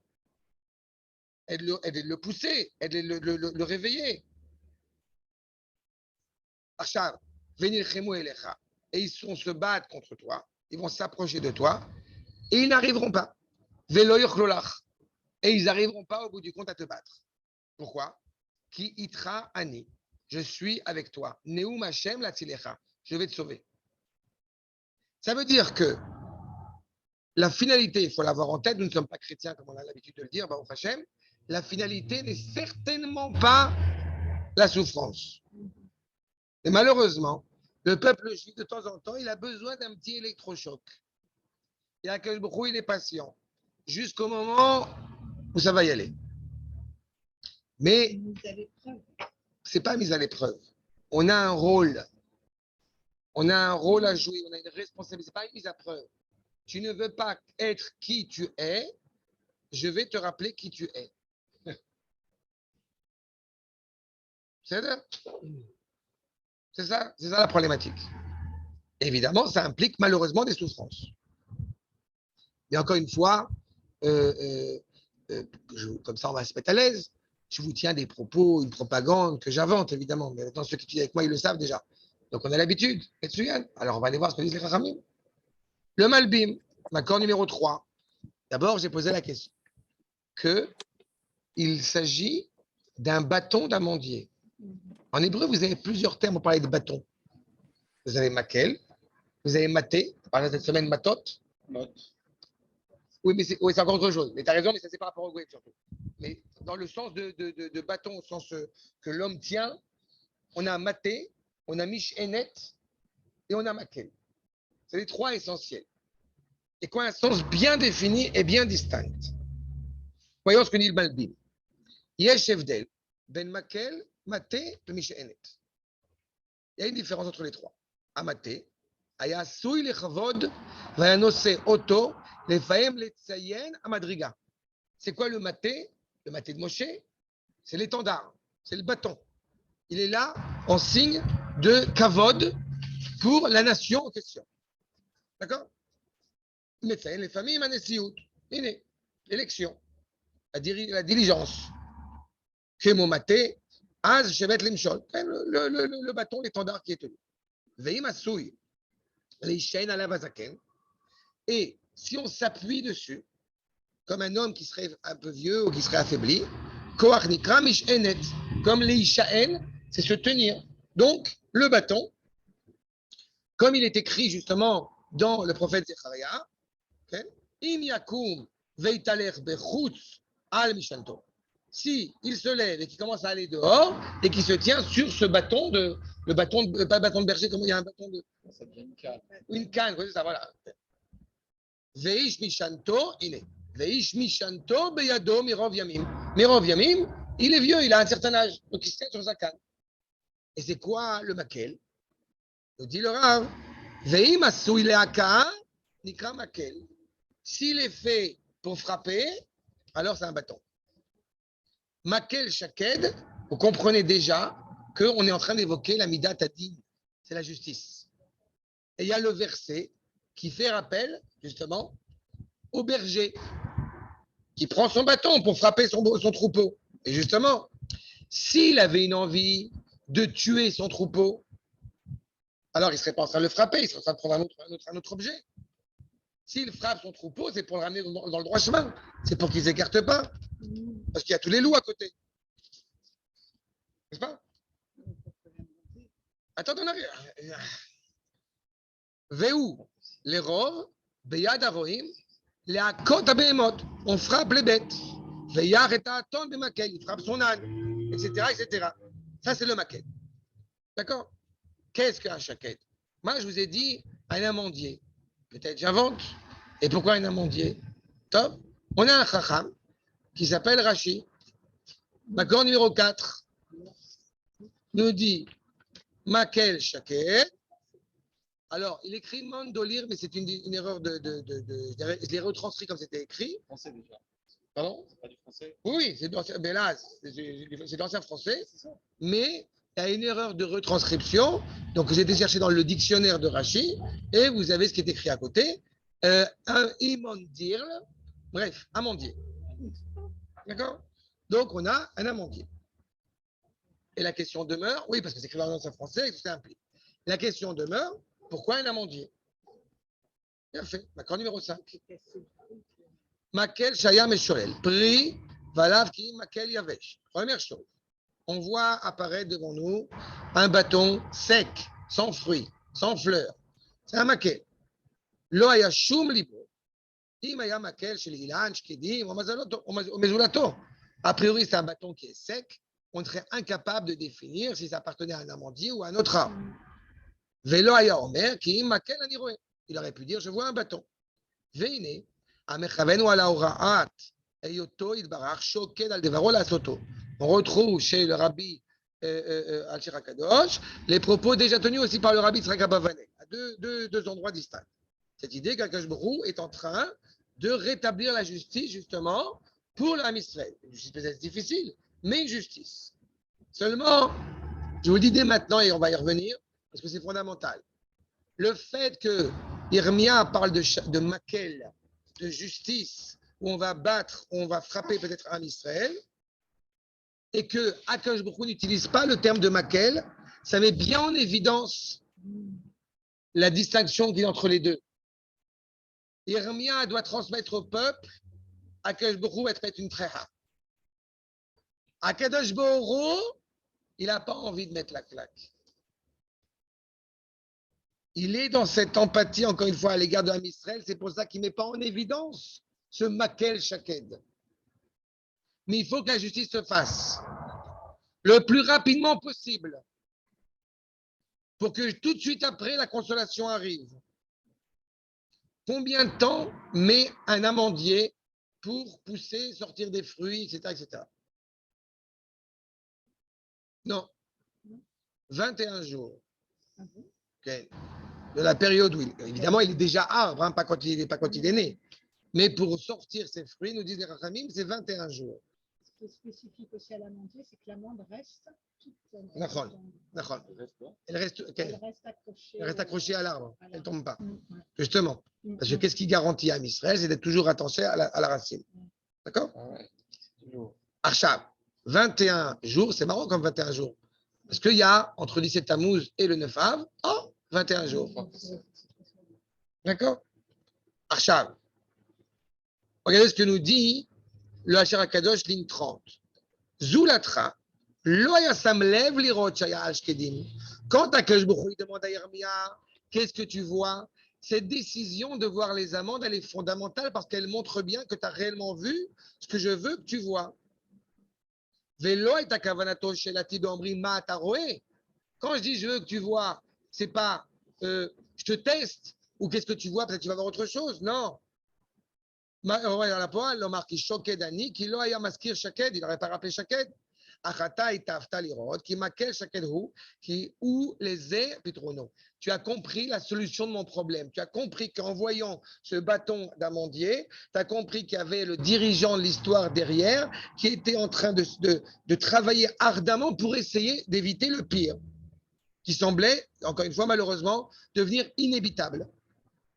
Elle de le pousser, elle de le réveiller. Achar, venir chemou elecha. Et ils vont se battre contre toi, ils vont s'approcher de toi, et ils n'arriveront pas. Velo yochlolach. Et ils n'arriveront pas au bout du compte à te battre. Pourquoi? Ki itra ani. Je suis avec toi. Neum Hashem la tzilecha. Je vais te sauver. Ça veut dire que la finalité, il faut l'avoir en tête, nous ne sommes pas chrétiens comme on a l'habitude de le dire, Baruch Hashem, la finalité n'est certainement pas la souffrance. Et malheureusement, le peuple juif, de temps en temps, il a besoin d'un petit électrochoc. Il y a que beaucoup, il est patient, jusqu'au moment où ça va y aller. Mais ce n'est pas mise à l'épreuve. On a un rôle. On a un rôle à jouer, on a une responsabilité. Ce n'est pas une mise à preuve. Tu ne veux pas être qui tu es, je vais te rappeler qui tu es. C'est ça la problématique. Évidemment, ça implique malheureusement des souffrances. Et encore une fois, comme ça on va se mettre à l'aise, je vous tiens des propos, une propagande que j'invente évidemment, mais maintenant ceux qui étudient avec moi, ils le savent déjà. Donc on a l'habitude, alors on va aller voir ce que disent les Chachamim. Le Malbim, l'accord numéro 3. D'abord, j'ai posé la question qu'il s'agit d'un bâton d'amandier. En hébreu, vous avez plusieurs termes pour parler de bâton. Vous avez makel, vous avez maté, par exemple cette semaine matot. Oui, mais c'est encore autre chose. Mais tu as raison, mais ça c'est par rapport au web surtout. Mais dans le sens de bâton, au sens que l'homme tient, on a maté, on a mishenet et on a makel. C'est les trois essentiels. Et qui ont un sens bien défini et bien distinct. Voyons ce que dit le Malbim. Yesh evdel, ben makel, maté et mishenet. Il y a une différence entre les trois. Amaté, היה עשוי לכבוד והיה נושא אותו לפעמים לציין המדרגה. C'est quoi le maté? Le maté de Moshe, c'est l'étendard, c'est le bâton. Il est là en signe de kavod pour la nation en question. D'accord? Mais les familles, manesiout, l'élection, la diligence. Kemomate, az shevet limshol, le bâton, l'étendard qui est tenu. Veim asouy, leishain alav azaken. Et si on s'appuie dessus, comme un homme qui serait un peu vieux ou qui serait affaibli, koach nikra mishenet, comme leishaen, c'est se tenir. Donc, le bâton, comme il est écrit justement dans le prophète Zecharia, im yakum veitaler bechutz al mishanto. Si il se lève et qu'il commence à aller dehors et qu'il se tient sur ce bâton le bâton de, pas bâton de berger, comme il y a un bâton de, Ça devient une canne. une canne, c'est ça, voilà. Veish mishanto, iné. Veish mishanto beyado mirov yamim. Mirov yamim, il est vieux, il a un certain âge, donc il se tient sur sa canne. Et c'est quoi le makel? Nous dit le Rav. Veim asui leaka nikra makel. S'il est fait pour frapper, alors c'est un bâton. Makel Shaked, vous comprenez déjà qu'on est en train d'évoquer la Midat Adin, c'est la justice. Et il y a le verset qui fait rappel, justement, au berger, qui prend son bâton pour frapper son troupeau. Et justement, s'il avait une envie de tuer son troupeau, alors il ne serait pas en train de le frapper, il serait en train de prendre un autre objet. S'il frappe son troupeau, c'est pour le ramener dans le droit chemin. C'est pour qu'il ne s'écarte pas. Parce qu'il y a tous les loups à côté. N'est-ce pas? Attends, on arrive. Véou, les rov, beyad aroim, les akot abehemot. On frappe les bêtes. Veyar et aton bemakel, il frappe son âne, etc., etc. Ça, c'est le maquet. D'accord? Qu'est-ce qu'un chaquet? Moi, je vous ai dit un amandier. Peut-être j'invente. Et pourquoi un amandier? Top. On a un chacham qui s'appelle Rashi. D'accord, numéro 4. Nous dit Makel Shaket. Alors, il écrit Mandolir, mais c'est une erreur je l'ai retranscrit comme c'était écrit. Français déjà. Pardon? C'est pas du français. Oui, c'est d'ancien français, mais il y a une erreur de retranscription. Donc, j'ai été chercher dans le dictionnaire de Rashi et vous avez ce qui est écrit à côté. Un imondir, bref, amandier. D'accord? Donc, on a un amandier. Et la question demeure, oui, parce que c'est écrit dans l'ancien français et que c'est impliqué. La question demeure, pourquoi un amandier? Bien fait. D'accord, numéro 5. Makel Shayam et Shoel. Pri, Valav Ki, Makel Yavesh. Première chose, on voit apparaître devant nous un bâton sec, sans fruits, sans fleurs. C'est un makel. Lo haya shum libo. Im haya makel shel ilan, shkedim, o mezulato. A priori, c'est un bâton qui est sec. On serait incapable de définir si ça appartenait à un amandier ou à un autre arbre. Velo haya omer ki im makel ani roe. Il aurait pu dire, je vois un bâton. Veine, amechavenu ala oraat, eyoto idbarach shoked al devaro la soto. On retrouve chez le rabbi Al-Shir Kadosh les propos déjà tenus aussi par le rabbi Tzrak Abavanek, à deux endroits distincts. Cette idée qu'Akash Borou est en train de rétablir la justice, justement, pour l'Am Israël. Une justice peut-être difficile, mais une justice. Seulement, je vous le dis dès maintenant, et on va y revenir, parce que c'est fondamental. Le fait que Irmia parle de makel, de justice, où on va battre, on va frapper peut-être un Israël, et que Akash Baruch Hu n'utilise pas le terme de makel, ça met bien en évidence la distinction qu'il y a entre les deux. Irmia doit transmettre au peuple, Akash Baruch Hu va être une tréha. Akadosh Baruch Hu, il n'a pas envie de mettre la claque. Il est dans cette empathie, encore une fois, à l'égard de l'Am Israël. C'est pour ça qu'il ne met pas en évidence ce makel shaked. Mais il faut que la justice se fasse le plus rapidement possible pour que tout de suite après, la consolation arrive. Combien de temps met un amandier pour pousser, sortir des fruits, etc. etc. Non. 21 jours. Okay. De la période où, évidemment, il est déjà arbre, hein, pas quand il est né. Mais pour sortir ses fruits, nous disent les Rachamim, c'est 21 jours. qui est spécifique aussi à l'amandier, c'est que l'amande reste toute D'accord. D'accord. Elle reste, elle reste accrochée. elle reste accrochée à l'arbre. à Elle ne tombe pas. Ouais. Justement. Parce que qu'est-ce qui garantit à Israël, c'est d'être toujours attaché à la racine. D'accord? Arshab, 21 jours, c'est marrant comme 21 jours. Parce qu'il y a entre 17 Tammuz et le 9 Av, 21 jours. D'accord? Arshab. Regardez ce que nous dit le Hachar HaKadosh, ligne 30. Zulatra, Loya Samlev Lirot Shaya Ashkedim. Quand Akash Baruch Hu demande à Yermia, qu'est-ce que tu vois? Cette décision de voir les amandes, elle est fondamentale parce qu'elle montre bien que tu as réellement vu ce que je veux que tu vois. Velo et akavanato shelati be'omri ma taroé. Quand je dis je veux que tu vois, c'est pas je te teste ou qu'est-ce que tu vois, peut-être tu vas voir autre chose. Non. La poêle, l'omar qui choquait Dani, qui l'a ya maskir shaked, il n'aurait pas rappelé shaked. Achata et tafta lirot, qui maquel shaked hu, qui ou les est pitrono. Tu as compris la solution de mon problème. Tu as compris qu'en voyant ce bâton d'amandier, tu as compris qu'il y avait le dirigeant de l'histoire derrière qui était en train de travailler ardemment pour essayer d'éviter le pire, qui semblait, encore une fois, malheureusement, devenir inévitable.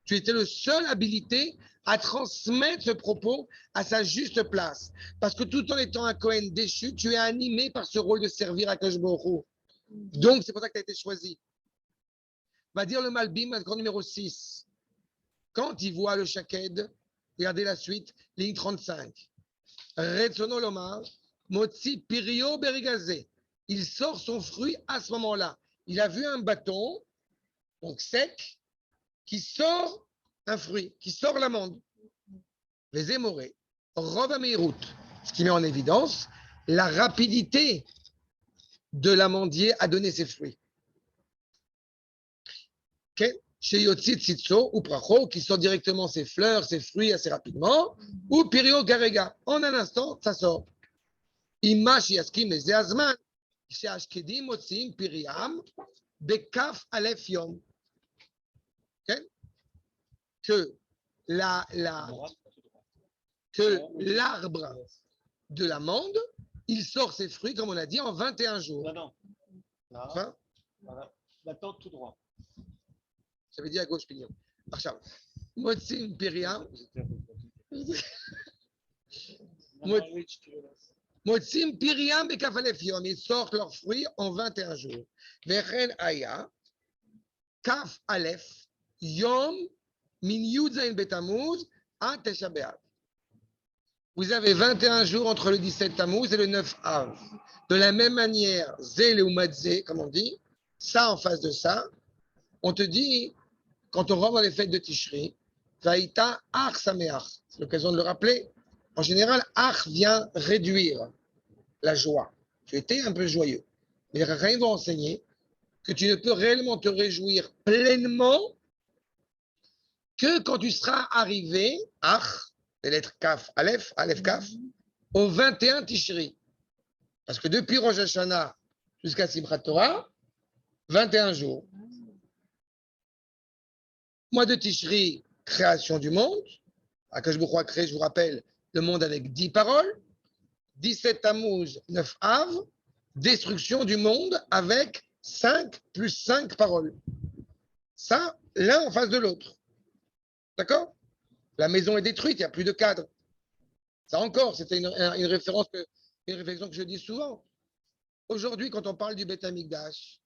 Tu étais le seul habilité à transmettre ce propos à sa juste place. Parce que tout en étant un Cohen déchu, tu es animé par ce rôle de servir à Akash Baruch Hu. Donc, c'est pour ça que tu as été choisi. Va dire le Malbim, grand numéro 6. Quand il voit le Shaked, regardez la suite, ligne 35. Retsono Lomar, Motzi Pirio Berigazé. Il sort son fruit à ce moment-là. Il a vu un bâton, donc sec, qui sort un fruit, qui sort l'amande. Les émorés, Rov Ameirut, ce qui met en évidence la rapidité de l'amandier à donner ses fruits. Chez Yotzit Sitso ou Pracho, qui sort directement ses fleurs, ses fruits assez rapidement, ou Pirio Garega. En un instant, ça sort. Imash Yaskim les Zeazman, chez Ashkedim Motzim Piriam, Bekaf Aleph Yom. Que l'arbre de l'amande, il sort ses fruits, comme on a dit, en 21 jours. Non. Enfin, L'attends tout droit. ça veut dire à gauche pignon. Motzim Piriam. Motzim Piriam Bekaf Aleph Yom. Ils sortent leurs fruits en 21 jours. Vechen Aya, Kaf Aleph, Yom, Min Yudzain Betamuz, à Tesha B'Av. Vous avez 21 jours entre le 17 Tammuz et le 9 Av. De la même manière, Zé ou Madzé, comme on dit, ça en face de ça, on te dit, quand on rentre dans les fêtes de Tishri, Vaïta Ach Sameach. C'est l'occasion de le rappeler. En général, Ach vient réduire la joie. Tu étais un peu joyeux. Mais les Rachaim vont enseigner que tu ne peux réellement te réjouir pleinement que quand tu seras arrivé, Ach, les lettres Kaf, Aleph, Aleph Kaf, au 21 Tishri. Parce que depuis Rosh Hashanah jusqu'à Simchat Torah, 21 jours. Mois de Tishri, création du monde. Akash Baruch Hu a créé, je vous rappelle, le monde avec 10 paroles. 17 Tammuz, 9 Av, destruction du monde avec 5 plus 5 paroles. Ça, l'un en face de l'autre. D'accord? La maison est détruite, il n'y a plus de cadre. Ça encore, c'était une référence, une réflexion que je dis souvent. Aujourd'hui, quand on parle du Beth Amikdash,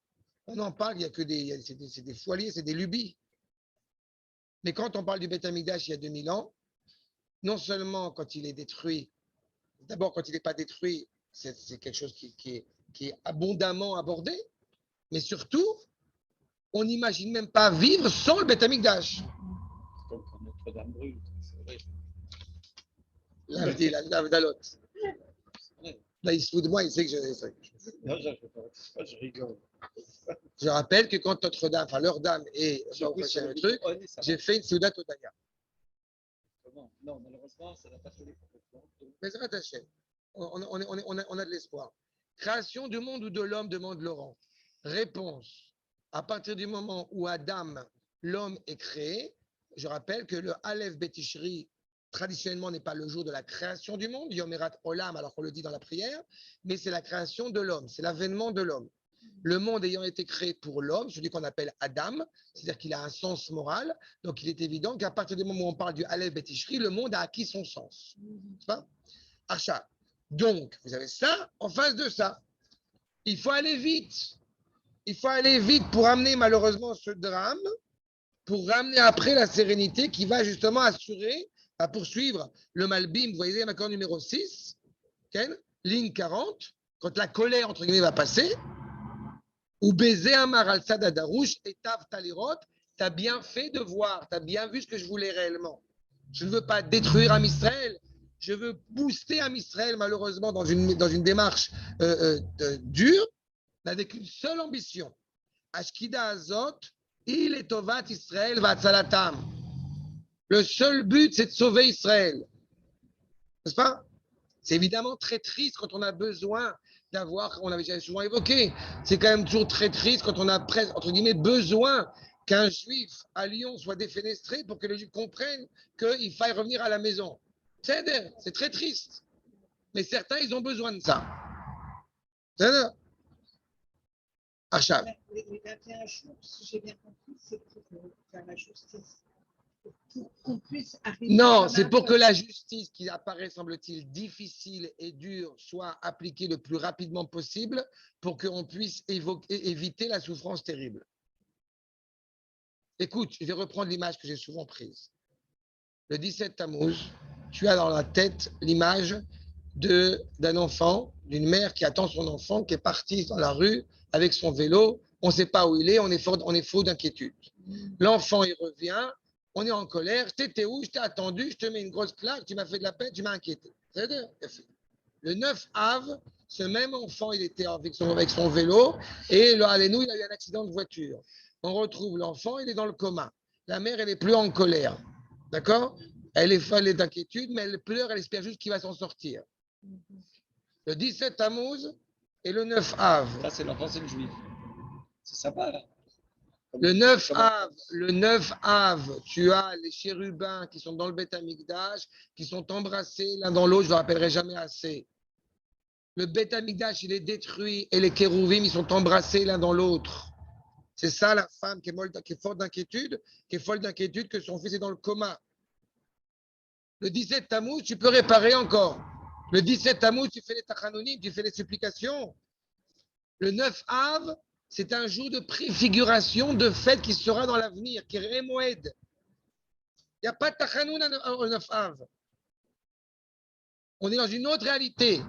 on en parle, il n'y a que c'est des foiliers, c'est des lubies. Mais quand on parle du Beth Amikdash il y a 2000 ans, non seulement quand il est détruit, d'abord quand il n'est pas détruit, c'est quelque chose qui est abondamment abordé, mais surtout, on n'imagine même pas vivre sans le Beth Amikdash. Comme quand Notre-Dame brûle, c'est vrai. L'Avdalot. Là, il se fout de moi, il sait que je. Non, je rigole. Je rappelle que quand Notre-Dame, enfin leur dame et le truc, j'ai fait une Soudat Odaya. Comment? Non, malheureusement, ça n'a pas fait les complètement. Mais ça rattaché. On a de l'espoir. Création du monde ou de l'homme, demande Laurent. Réponse. À partir du moment où Adam, l'homme, est créé, je rappelle que le Aleph Betishri traditionnellement n'est pas le jour de la création du monde, Yom Erat Olam, alors qu'on le dit dans la prière, mais c'est la création de l'homme, c'est l'avènement de l'homme. Le monde ayant été créé pour l'homme, celui qu'on appelle Adam, c'est-à-dire qu'il a un sens moral, donc il est évident qu'à partir du moment où on parle du Aleph Betishri, le monde a acquis son sens. C'est pas Achat. Donc, vous avez ça en face de ça. Il faut aller vite. Il faut aller vite pour amener malheureusement ce drame, pour ramener après la sérénité qui va justement assurer, à poursuivre le Malbim. Vous voyez, l'accord numéro 6, ligne 40, quand la colère, entre guillemets, va passer, ou baiser un maral sadadarouche et tav talirot, tu as bien fait de voir, tu as bien vu ce que je voulais réellement. Je ne veux pas détruire Am Israël, je veux booster Am Israël, malheureusement, dans une démarche dure, avec une seule ambition. Ashkida Azot, il est Tovat Israël Vatzalatam. Le seul but, c'est de sauver Israël. N'est-ce pas? C'est évidemment très triste quand on a besoin d'avoir, on l'avait déjà souvent évoqué, c'est quand même toujours très triste quand on a presque, entre guillemets, besoin qu'un juif à Lyon soit défenestré pour que les juifs comprennent qu'il faille revenir à la maison. C'est très triste. Mais certains, ils ont besoin de ça. C'est Achat. Les 21 jours, si j'ai bien compris, c'est pour faire la justice. Pour qu'on puisse arriver. Non, c'est pour que la justice, qui apparaît, semble-t-il, difficile et dure, soit appliquée le plus rapidement possible pour qu'on puisse éviter la souffrance terrible. Écoute, je vais reprendre l'image que j'ai souvent prise. Le 17 Tammuz, tu as dans la tête l'image d'un enfant, d'une mère qui attend son enfant, qui est partie dans la rue avec son vélo. On ne sait pas où il est, on est fou d'inquiétude. L'enfant, il revient. On est en colère, t'étais où? Je t'ai attendu, je te mets une grosse claque, tu m'as fait de la peine, tu m'as inquiété. Le 9 Av, ce même enfant, il était avec son vélo et là, nous, il a eu un accident de voiture. On retrouve l'enfant, il est dans le coma. La mère, elle n'est plus en colère. D'accord? Elle est folle d'inquiétude, mais elle pleure, elle espère juste qu'il va s'en sortir. Le 17 Tammuz et le 9 Av. Ça, c'est l'enfance juive. C'est sympa, là. Le 9 Av, tu as les chérubins qui sont dans le Beth Amikdash, qui sont embrassés l'un dans l'autre, je ne le rappellerai jamais assez. Le Beth Amikdash, il est détruit et les kérouvim, ils sont embrassés l'un dans l'autre. C'est ça la femme qui est folle d'inquiétude, que son fils est dans le coma. Le 17 Tammuz, tu peux réparer encore. Le 17 Tammuz, tu fais les tachanonim, tu fais les supplications. Le 9 Av, c'est un jour de préfiguration de fête qui sera dans l'avenir, qui est Moed. Il n'y a pas de Tachanoun au 9 Av. On est dans une autre réalité.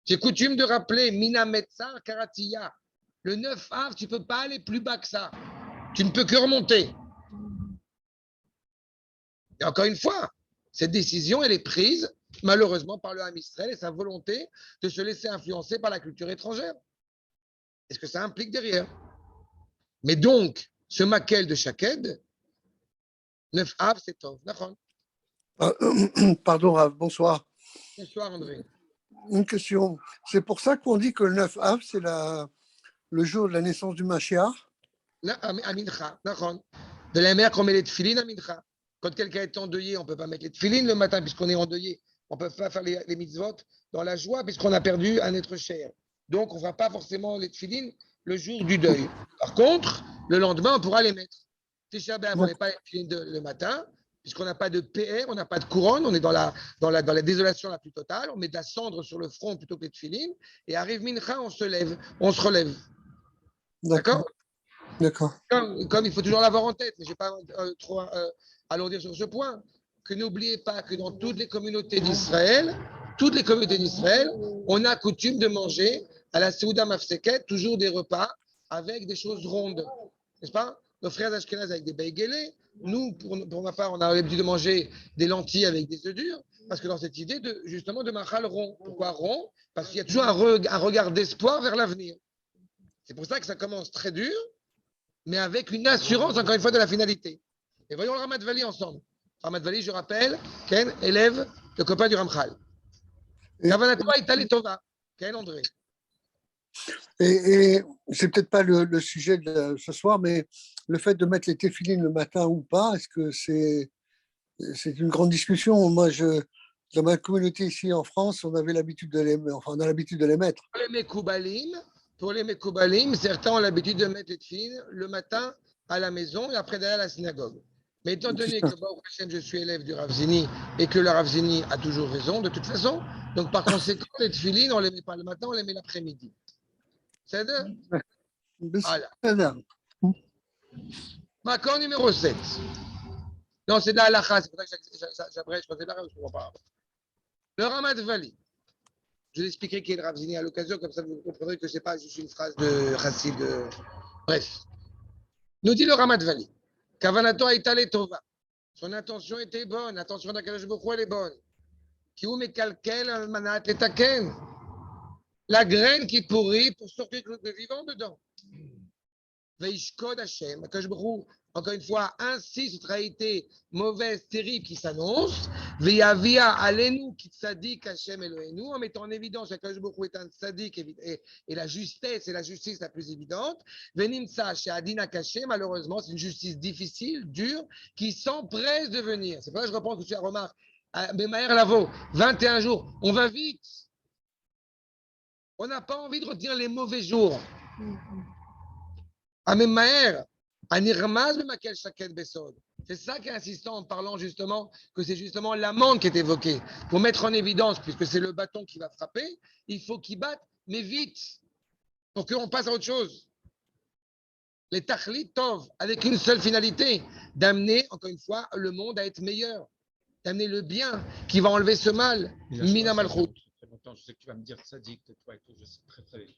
J'ai coutume de rappeler Mina Metzar Karatiya. Le 9 Av, tu ne peux pas aller plus bas que ça. Tu ne peux que remonter. Et encore une fois, cette décision, elle est prise malheureusement par le Ham Israël et sa volonté de se laisser influencer par la culture étrangère. Est-ce que ça implique derrière? Mais donc, ce maquel de Shaked, 9 Av, c'est Tov. Pardon, Rav, bonsoir. Bonsoir, André. Une question. C'est pour ça qu'on dit que le 9 Av, c'est le jour de la naissance du Mashiach? Amincha, de la mer qu'on met les tefilines à Mincha. Quand quelqu'un est endeuillé, on ne peut pas mettre les tefilines le matin puisqu'on est endeuillé. On ne peut pas faire les mitzvot dans la joie puisqu'on a perdu un être cher. Donc, on ne fera pas forcément les tefilines le jour du deuil. Par contre, le lendemain, on pourra les mettre. Tisha B'Av, on ne met pas les tefilines le matin puisqu'on n'a pas de PR, on n'a pas de couronne, on est dans la désolation la plus totale. On met de la cendre sur le front plutôt que les tefilines. Et arrive Mincha, on se relève. D'accord? D'accord. Comme il faut toujours l'avoir en tête, mais je ne vais pas trop alourdir sur ce point, que n'oubliez pas que dans toutes les communautés d'Israël, on a coutume de manger à la Seuda Mafseket toujours des repas avec des choses rondes. N'est-ce pas? Nos frères Ashkenaz avec des beigelés. Nous, pour ma part, on a l'habitude de manger des lentilles avec des œufs durs, parce que dans cette idée justement de machal rond. Pourquoi rond? Parce qu'il y a toujours un regard d'espoir vers l'avenir. C'est pour ça que ça commence très dur, mais avec une assurance, encore une fois, de la finalité. Et voyons le Ramat Vali ensemble. Ramat Vali, je rappelle, Ken, élève, le copain du Ramchal. Kavanatova Itali Tova. Ken, André. Et c'est peut-être pas le sujet de ce soir, mais le fait de mettre les téfilines le matin ou pas, est-ce que c'est c'est une grande discussion. Moi, dans ma communauté ici en France, on avait l'habitude de on a l'habitude de les mettre. Pour les Mekoubalim, certains ont l'habitude de mettre les tefilines le matin à la maison et après d'aller à la synagogue. Mais étant donné que je suis élève du Rav Zini et que le Rav Zini a toujours raison, de toute façon, donc par conséquent, les tefilines, on ne les met pas le matin, on les met l'après-midi. C'est ça? Voilà. Accord numéro 7. Non, c'est de la halakha, c'est pour ça que j'abrège, je ne comprends pas. Le Ramat Vali. Je vais expliquer qui est le Rav Zini à l'occasion, comme ça vous comprendrez que ce n'est pas juste une phrase de Chassid. Bref. Nous dit le Ramat Vali. Kavanato Aitale Tova. Son intention était bonne. L'intention d'Akadosh Baruch Hu, elle est bonne. Kiou mekalkel almanat letaken. La graine qui pourrit pour sortir le vivant dedans. Veishkod Hashem. Akadosh Baruch Hu, encore une fois, ainsi cette réalité mauvaise, terrible qui s'annonce. Veyavia alenu ki tzadik Hashem Eloheinu, en mettant en évidence qu'Akadosh Baruch Hu est un tzadik et la justesse et la justice la plus évidente. Venimsa chez Adina Kaché, malheureusement, c'est une justice difficile, dure, qui s'empresse de venir. C'est pour ça que je reprends ce que tu as remarqué. Mais Maher Lavo, 21 jours, on va vite. On n'a pas envie de retenir les mauvais jours. Même Maher. C'est ça qui est insistant en parlant justement que c'est justement l'amende qui est évoquée. Pour mettre en évidence, puisque c'est le bâton qui va frapper, il faut qu'il batte, mais vite, pour qu'on passe à autre chose. Les tachlit tov, avec une seule finalité, d'amener, encore une fois, le monde à être meilleur, d'amener le bien qui va enlever ce mal. Mina malchut. Je sais que tu vas me dire sadique, toi et tout, je sais très très bien.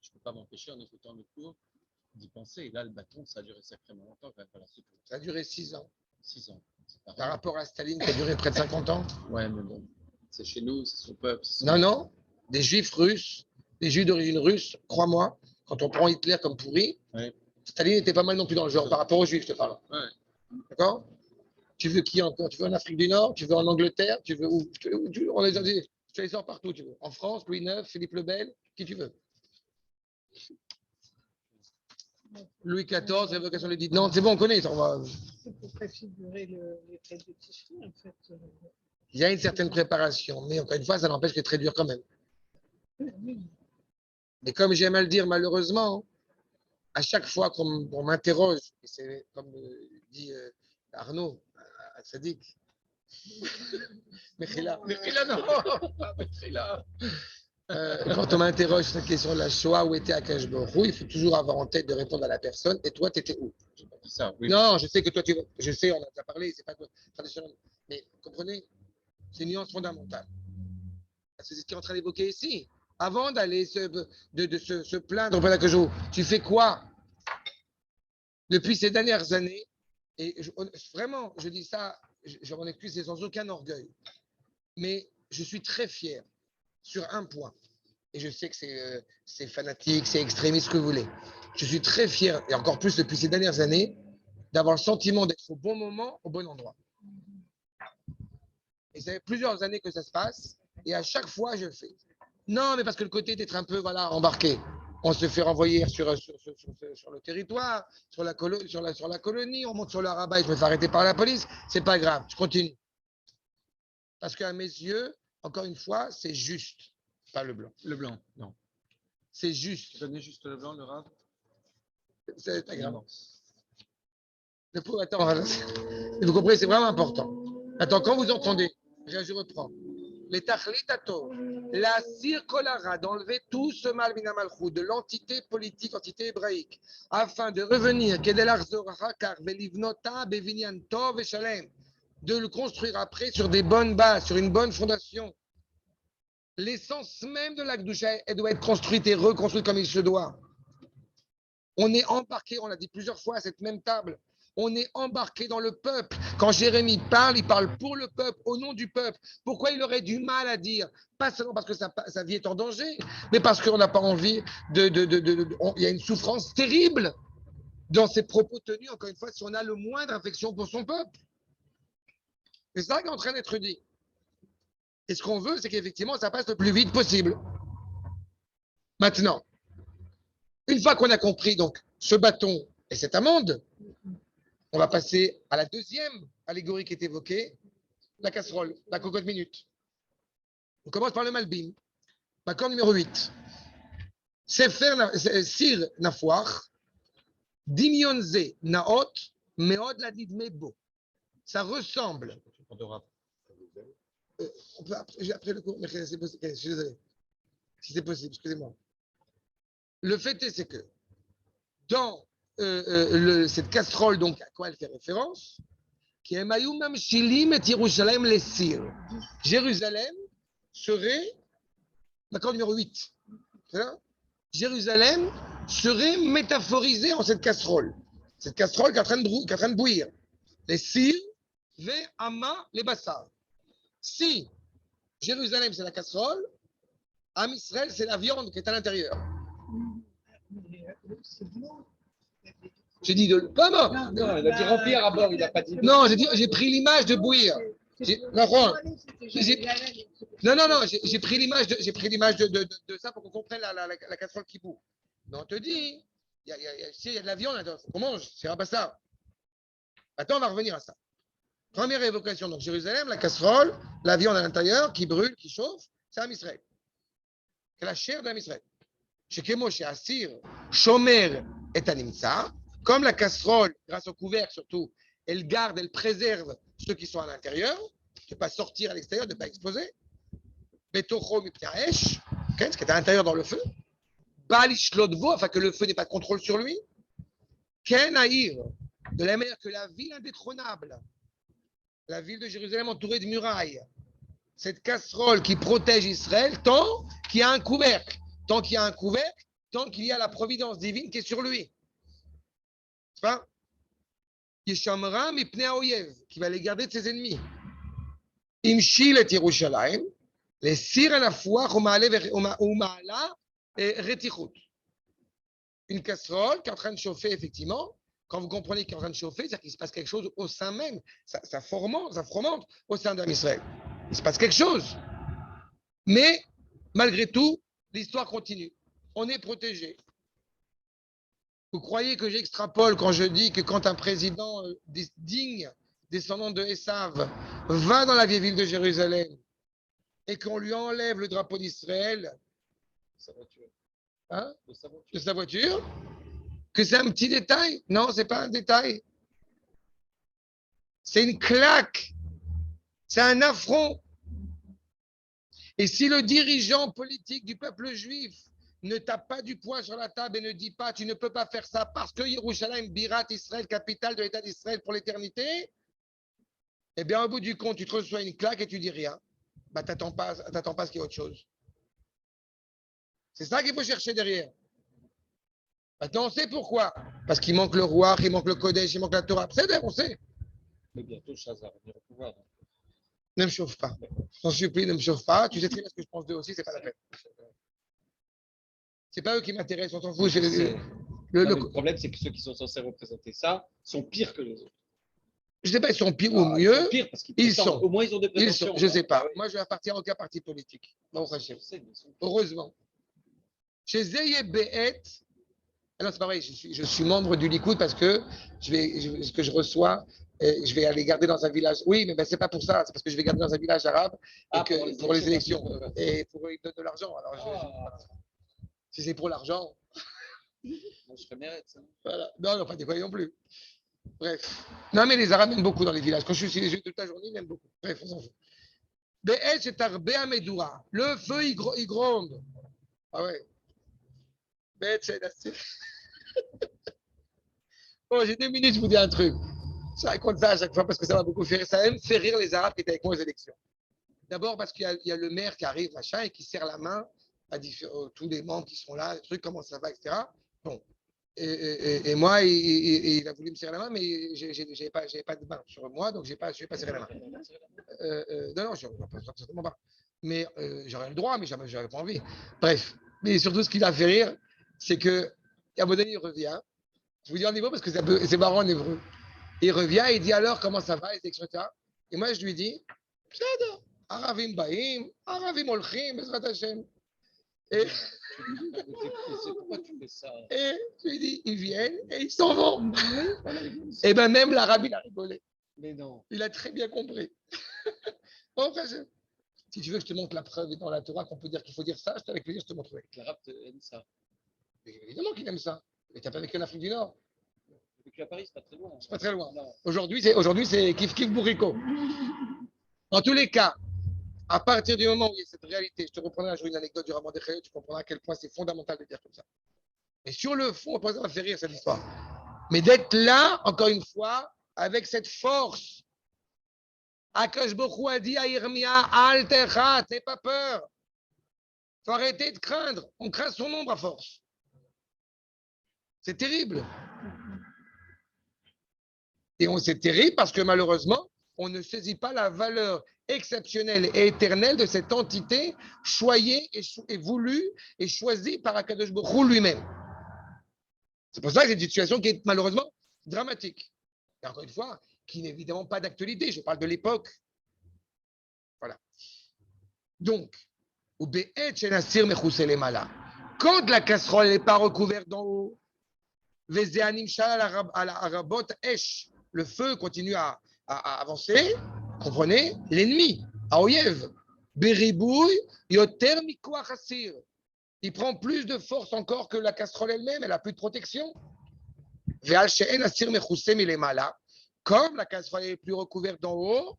Je ne peux pas m'empêcher en écoutant le cours d'y penser. Et là, le bâton, ça a duré sacrément longtemps. Ça a duré 6 ans. 6 ans. Par rapport à Staline, qui a duré près de 50 ans. Ouais, mais bon, c'est chez nous, c'est son peuple. Non. Des juifs russes, des juifs d'origine russe, crois-moi, quand on prend Hitler comme pourri, ouais. Staline était pas mal non plus dans le genre, par rapport aux juifs, je te parle. Ouais. D'accord? Tu veux qui encore? Tu veux en Afrique du Nord? Tu veux en Angleterre? Tu veux où? On les a dit, tu les sors partout, tu veux. En France, Louis IX, Philippe le Bel, qui tu veux? Louis XIV, l'évocation de l'Édite. Non, c'est bon, on connaît. Ça, on va... C'est pour préfigurer les traits de Tichri, en fait. Il y a une certaine préparation, mais encore une fois, ça n'empêche que c'est très dur quand même. Oui. Et comme j'aime à le dire, malheureusement, à chaque fois qu'on m'interroge, et c'est comme dit Arnaud, à Sadik, Mechila, non, Mechila. Quand on m'interroge sur cette question de la Shoah, où était Akash Baruch Hu, il faut toujours avoir en tête de répondre à la personne. Et toi, tu étais où? Ça, oui. Non, je sais que toi, je sais, on a déjà parlé, c'est pas traditionnel. Mais comprenez, c'est une nuance fondamentale. C'est ce qui est en train d'évoquer ici. Avant d'aller se plaindre auprès d'Akash Baruch Hu, tu fais quoi? Depuis ces dernières années, et vraiment, je dis ça, je m'en excuse, c'est sans aucun orgueil. Mais je suis très fier sur un point, et je sais que c'est fanatique, c'est extrémiste, ce que vous voulez. Je suis très fier, et encore plus depuis ces dernières années, d'avoir le sentiment d'être au bon moment, au bon endroit. Et ça fait plusieurs années que ça se passe, et à chaque fois, je fais. Non, mais parce que le côté d'être un peu embarqué. On se fait renvoyer sur le territoire, sur la colonie, on monte sur le rabat, je me fais arrêter par la police, c'est pas grave, je continue. Parce qu'à mes yeux, encore une fois, c'est juste, pas le blanc. Le blanc, non. C'est juste. Donnez juste le blanc, le rave. C'est pas grave. Attends, vous comprenez, c'est vraiment important. Attends, quand vous entendez, je reprends. Les tachlitato, la circolara, d'enlever tout ce mal minamalchou, de l'entité politique, entité hébraïque, afin de revenir, de le construire après sur des bonnes bases, sur une bonne fondation. L'essence même de la Kedusha, elle doit être construite et reconstruite comme il se doit. On est embarqué, on l'a dit plusieurs fois à cette même table, on est embarqué dans le peuple. Quand Jérémie parle, il parle pour le peuple, au nom du peuple. Pourquoi il aurait du mal à dire? Pas seulement parce que sa vie est en danger, mais parce qu'on n'a pas envie il y a une souffrance terrible dans ses propos tenus, encore une fois, si on a le moindre affection pour son peuple. C'est ça qui est en train d'être dit. Et ce qu'on veut, c'est qu'effectivement, ça passe le plus vite possible. Maintenant, une fois qu'on a compris donc ce bâton et cette amende, On va passer à la deuxième allégorie qui est évoquée, la casserole, la cocotte minute. On commence par le Malbim. D'accord numéro 8. Sir Nafoir, Dimionze Naot, Meod la Didmebo. Ça ressemble. On peut après le cours, mais c'est possible. Je suis désolé. Si c'est possible, excusez-moi. Le fait est, c'est que dans cette casserole, donc à quoi elle fait référence, qui est Mayumam Shilim et Yerushalem les Sir. Jérusalem serait, d'accord numéro 8. Jérusalem serait métaphorisée en cette casserole. Cette casserole qui est en train de bouillir. Les Sir, Ve Ama, les Bassar. Si Jérusalem c'est la casserole, Am Israël c'est la viande qui est à l'intérieur. J'ai dit de pas mort. Non, il a dit remplir à bord, il n'a pas dit. Non, j'ai pris l'image de bouillir. Non, j'ai pris l'image de ça pour qu'on comprenne la casserole qui bout. Mais on te dit, il y a de la viande là-dedans, il faut qu'on mange, c'est pas ça. Attends, on va revenir à ça. Première évocation, donc Jérusalem, la casserole, la viande à l'intérieur qui brûle, qui chauffe, c'est Am Israël. C'est la chair d'Am Israël. Chez Kemo, chez Assir, Shomer et Animsa, comme la casserole, grâce au couvercle surtout, elle garde, elle préserve ceux qui sont à l'intérieur, de ne pas sortir à l'extérieur, de ne pas exposer. Betocho mipnaesh, ce qui est à l'intérieur dans le feu. Balishlodbo, afin que le feu n'ait pas de contrôle sur lui. Ken Aïr, de la manière que la ville indétrônable, la ville de Jérusalem entourée de murailles, cette casserole qui protège Israël, tant qu'il y a un couvercle. Tant qu'il y a un couvercle, tant qu'il y a la providence divine qui est sur lui. C'est pas Yeshamra mipnei haoyev, qui va les garder de ses ennemis. Imshil et Yerushalayim, les sir à la fois, Umaala et Retichut. Une casserole qui est en train de chauffer, effectivement. Quand vous comprenez qu'il est en train de chauffer, c'est-à-dire qu'il se passe quelque chose au sein même. Ça fomente au sein d'Am Israël. Il se passe quelque chose. Mais, malgré tout, l'histoire continue. On est protégé. Vous croyez que j'extrapole quand je dis que quand un président digne, descendant de Esav, va dans la vieille ville de Jérusalem et qu'on lui enlève le drapeau d'Israël de sa voiture, que c'est un petit détail? Non, ce n'est pas un détail. C'est une claque. C'est un affront. Et si le dirigeant politique du peuple juif ne tape pas du poing sur la table et ne dit pas tu ne peux pas faire ça parce que Yerushalayim, Birat Israël, capitale de l'État d'Israël pour l'éternité, eh bien au bout du compte, tu te reçois une claque et tu dis rien. Bah, t'attends pas ce qu'il y ait autre chose. C'est ça qu'il faut chercher derrière. Maintenant, on sait pourquoi. Parce qu'il manque le roi, il manque le Kodesh, il manque la Torah. C'est on sait. Mais bientôt, Chazar va venir au pouvoir. Ne me chauffe pas. J'en supplie, ne me chauffe pas. Tu sais très bien ce que je pense d'eux aussi, c'est pas la peine. C'est pas eux qui m'intéressent, on s'en fout. Le problème, c'est que ceux qui sont censés représenter ça sont pires que les autres. Je ne sais pas, ils sont pires ou mieux. Ils sont pires parce ils sont. Au moins, ils ont des prétentions. Je ne sais pas. Moi, je vais appartenir à aucun parti politique. Heureusement. Chez Zeye Be'et, non, c'est pas vrai, je suis membre du Likoud parce que ce que je reçois, je vais aller garder dans un village. Oui, mais ce n'est pas pour ça, c'est parce que je vais garder dans un village arabe pour les élections. Et pour ils donnent de l'argent. Alors, si c'est pour l'argent. Moi, je serais mérite ça. Voilà. Non, pas des fois non plus. Bref. Non, mais les Arabes aiment beaucoup dans les villages. Quand je suis sur les yeux toute la journée, ils aiment beaucoup. Bref, on s'en fout. Le feu, il gronde. Ah ouais. Bon, j'ai 2 minutes, je vous dis un truc. Je raconte ça à chaque fois parce que ça m'a beaucoup fait rire. Ça même fait rire les Arabes qui étaient avec moi aux élections. D'abord parce qu'il y a le maire qui arrive, machin, et qui serre la main à tous les membres qui sont là, le truc, comment ça va, etc. Bon. Et moi, il a voulu me serrer la main, mais je n'avais pas de main sur moi, donc je n'ai pas serré la main. Non, je ne certainement pas. Mais j'aurais le droit, mais je n'avais pas envie. Bref. Mais surtout, ce qui l'a fait rire, c'est que à un moment donné, il revient. Je vous dis en hébreu parce que c'est marrant en hébreu. Il revient et il dit alors comment ça va, etc. Et moi, je lui dis, Aravim Baim, Aravim Olchim, Bezrat Hashem. Et, C'est pourquoi tu fais ça? et je lui dis, ils viennent et ils s'en vont. Et bien même l'arabe, il a rigolé. Mais non. Il a très bien compris. Bon, frère, si tu veux que je te montre la preuve dans la Torah qu'on peut dire qu'il faut dire ça, avec plaisir, je te montrerai. L'arabe aime ça. Mais évidemment qu'il aime ça. Mais tu n'as pas vécu en Afrique du Nord. J'ai vécu à Paris, c'est pas très loin. C'est pas très loin. Non. Aujourd'hui, c'est kiff kiff bourrico. En tous les cas, à partir du moment où il y a cette réalité, je te reprendrai un jour une anecdote du Rabbin Dechayot, tu comprendras à quel point c'est fondamental de dire comme ça. Et sur le fond, on ça va faire rire cette histoire. Mais d'être là, encore une fois, avec cette force. Akash Bokhu a dit à Irmia, Al Techat, n'aie pas peur. Il faut arrêter de craindre. On craint son ombre à force. C'est terrible. Et c'est terrible parce que malheureusement, on ne saisit pas la valeur exceptionnelle et éternelle de cette entité choyée et voulue et choisie par Akadosh Baruch Hu lui-même. C'est pour ça que c'est une situation qui est malheureusement dramatique. Et encore une fois, qui n'est évidemment pas d'actualité. Je parle de l'époque. Voilà. Donc, quand la casserole n'est pas recouverte d'en haut, le feu continue à avancer, comprenez, l'ennemi, à Oyev, il prend plus de force encore que la casserole elle-même, elle n'a plus de protection. Comme la casserole est plus recouverte d'en haut,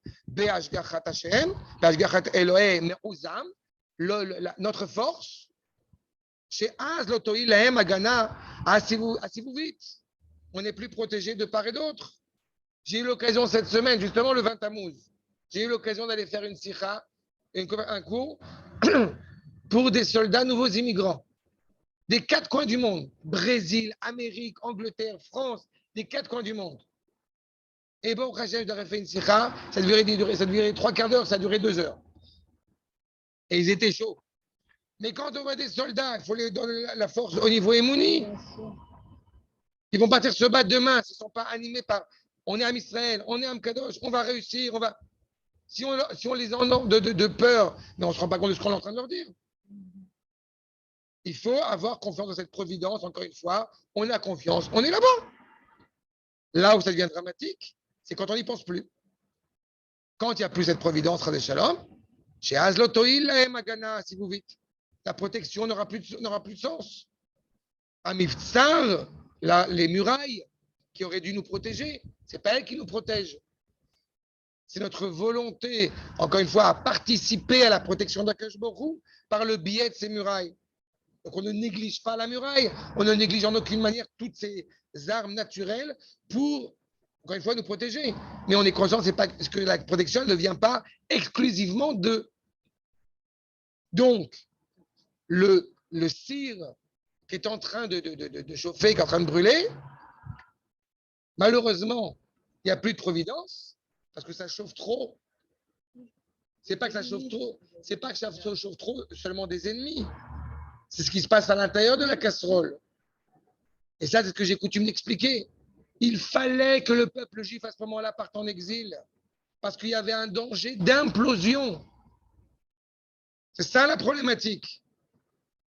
notre force, si vous vite, on n'est plus protégé de part et d'autre. J'ai eu l'occasion cette semaine, justement le 20 Tammuz, j'ai eu l'occasion d'aller faire une sikha, un cours pour des soldats nouveaux immigrants des 4 coins du monde, Brésil, Amérique, Angleterre, France, des 4 coins du monde. Et bon, Rachel, j'aurais fait une sikha, ça durait 3 quarts d'heure, ça durait 2 heures. Et ils étaient chauds. Mais quand on voit des soldats, il faut les donner la force au niveau Emouni. Ils vont partir se battre demain, s'ils ne sont pas animés par on est à Israël, on est à Mkadosh, on va réussir, on va. Si on les enlève de peur, mais on ne se rend pas compte de ce qu'on est en train de leur dire. Il faut avoir confiance dans cette providence, encore une fois. On a confiance, on est là-bas. Là où ça devient dramatique, c'est quand on n'y pense plus. Quand il n'y a plus cette providence, Radé Shalom, chez Azlotoil, la Magana, si vous vite, la protection n'aura plus de sens. À Miftsar, les murailles qui auraient dû nous protéger, ce n'est pas elles qui nous protègent. C'est notre volonté, encore une fois, à participer à la protection d'Akash Baruch Hu par le biais de ces murailles. Donc on ne néglige pas la muraille, on ne néglige en aucune manière toutes ces armes naturelles pour, encore une fois, nous protéger. Mais on est conscient que la protection ne vient pas exclusivement d'eux. Donc, le cire qui est en train de chauffer, qui est en train de brûler, malheureusement, il n'y a plus de providence parce que ça chauffe trop. C'est pas que ça chauffe trop, c'est pas que ça chauffe trop seulement des ennemis. C'est ce qui se passe à l'intérieur de la casserole. Et ça, c'est ce que j'ai coutume d'expliquer. Il fallait que le peuple juif, à ce moment-là, parte en exil. Parce qu'il y avait un danger d'implosion. C'est ça la problématique.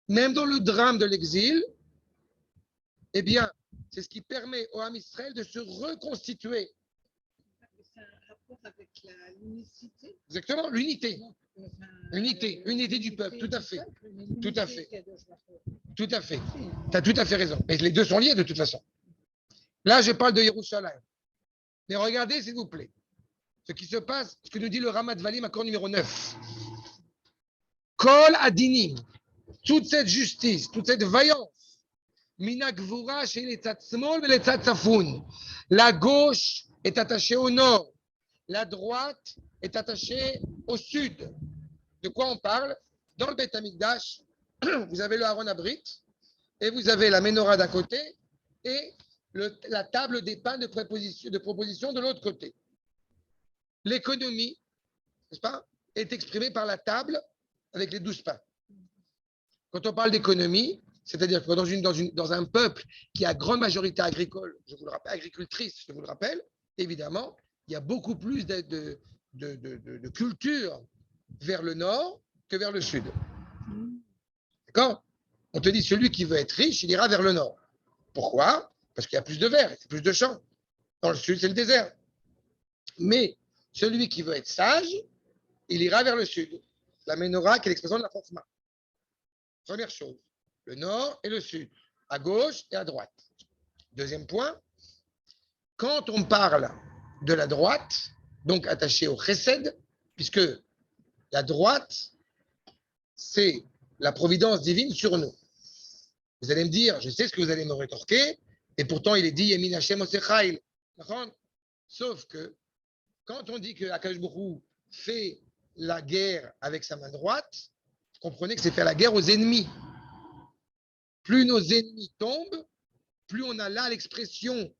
Même dans le drame de l'exil, eh bien, c'est ce qui permet au Ham Israël de se reconstituer. C'est un rapport avec l'unicité. Exactement, l'unité. Unité du peuple, tout à fait. Tout à fait. Tout à fait. Tu as tout à fait raison. Mais les deux sont liés de toute façon. Là, je parle de Yerushalayim. Mais regardez, s'il vous plaît, ce qui se passe, ce que nous dit le Ramat Valim, accord numéro 9. Kol Adinim, toute cette justice, toute cette vaillance, Mina Gvura chez les Tzatzmol et les Tzatzafoun. La gauche est attachée au nord, la droite est attachée au sud. De quoi on parle? Dans le Beth Amikdash, vous avez le Aaron Abrit et vous avez la Ménorah d'un côté et la table des pains de proposition de l'autre côté. L'économie, n'est-ce pas, est exprimée par la table avec les 12 pains. Quand on parle d'économie, c'est-à-dire que dans un peuple qui a grande majorité agricole, je vous le rappelle, agricultrice, je vous le rappelle, évidemment, il y a beaucoup plus de culture vers le nord que vers le sud. D'accord? On te dit, celui qui veut être riche, il ira vers le nord. Pourquoi? Parce qu'il y a plus de verre, il y a plus de champs. Dans le sud, c'est le désert. Mais celui qui veut être sage, il ira vers le sud. La menorah, qui est l'expression de la force-main. Première chose, le nord et le sud, à gauche et à droite. Deuxième point, quand on parle de la droite, donc attachée au chesed, puisque la droite, c'est la providence divine sur nous. Vous allez me dire, je sais ce que vous allez me rétorquer, et pourtant il est dit Yemin Hashem Osechail. Sauf que quand on dit que Akash Borou fait la guerre avec sa main droite, comprenez que c'est faire la guerre aux ennemis. Plus nos ennemis tombent, plus on a là l'expression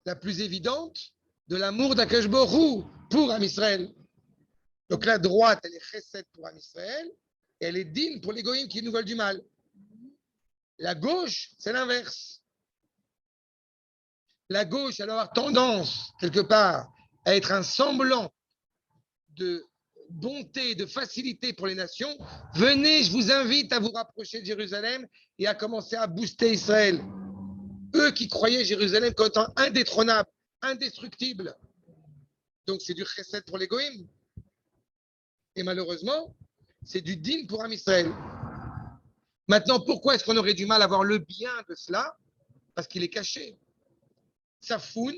la plus évidente de l'amour d'Akash Borou pour Am Israël. Donc la droite, elle est chesed pour Am Israël, et elle est digne pour les goïms qui nous veulent du mal. La gauche, c'est l'inverse. La gauche, elle va avoir tendance, quelque part, à être un semblant de bonté, de facilité pour les nations. Venez, je vous invite à vous rapprocher de Jérusalem et à commencer à booster Israël. Eux qui croyaient Jérusalem comme étant indétrônable, indestructible. Donc c'est du chesed pour les goïms. Et malheureusement, c'est du din pour Am Israël. Maintenant, pourquoi est-ce qu'on aurait du mal à voir le bien de cela? Parce qu'il est caché. Safoun,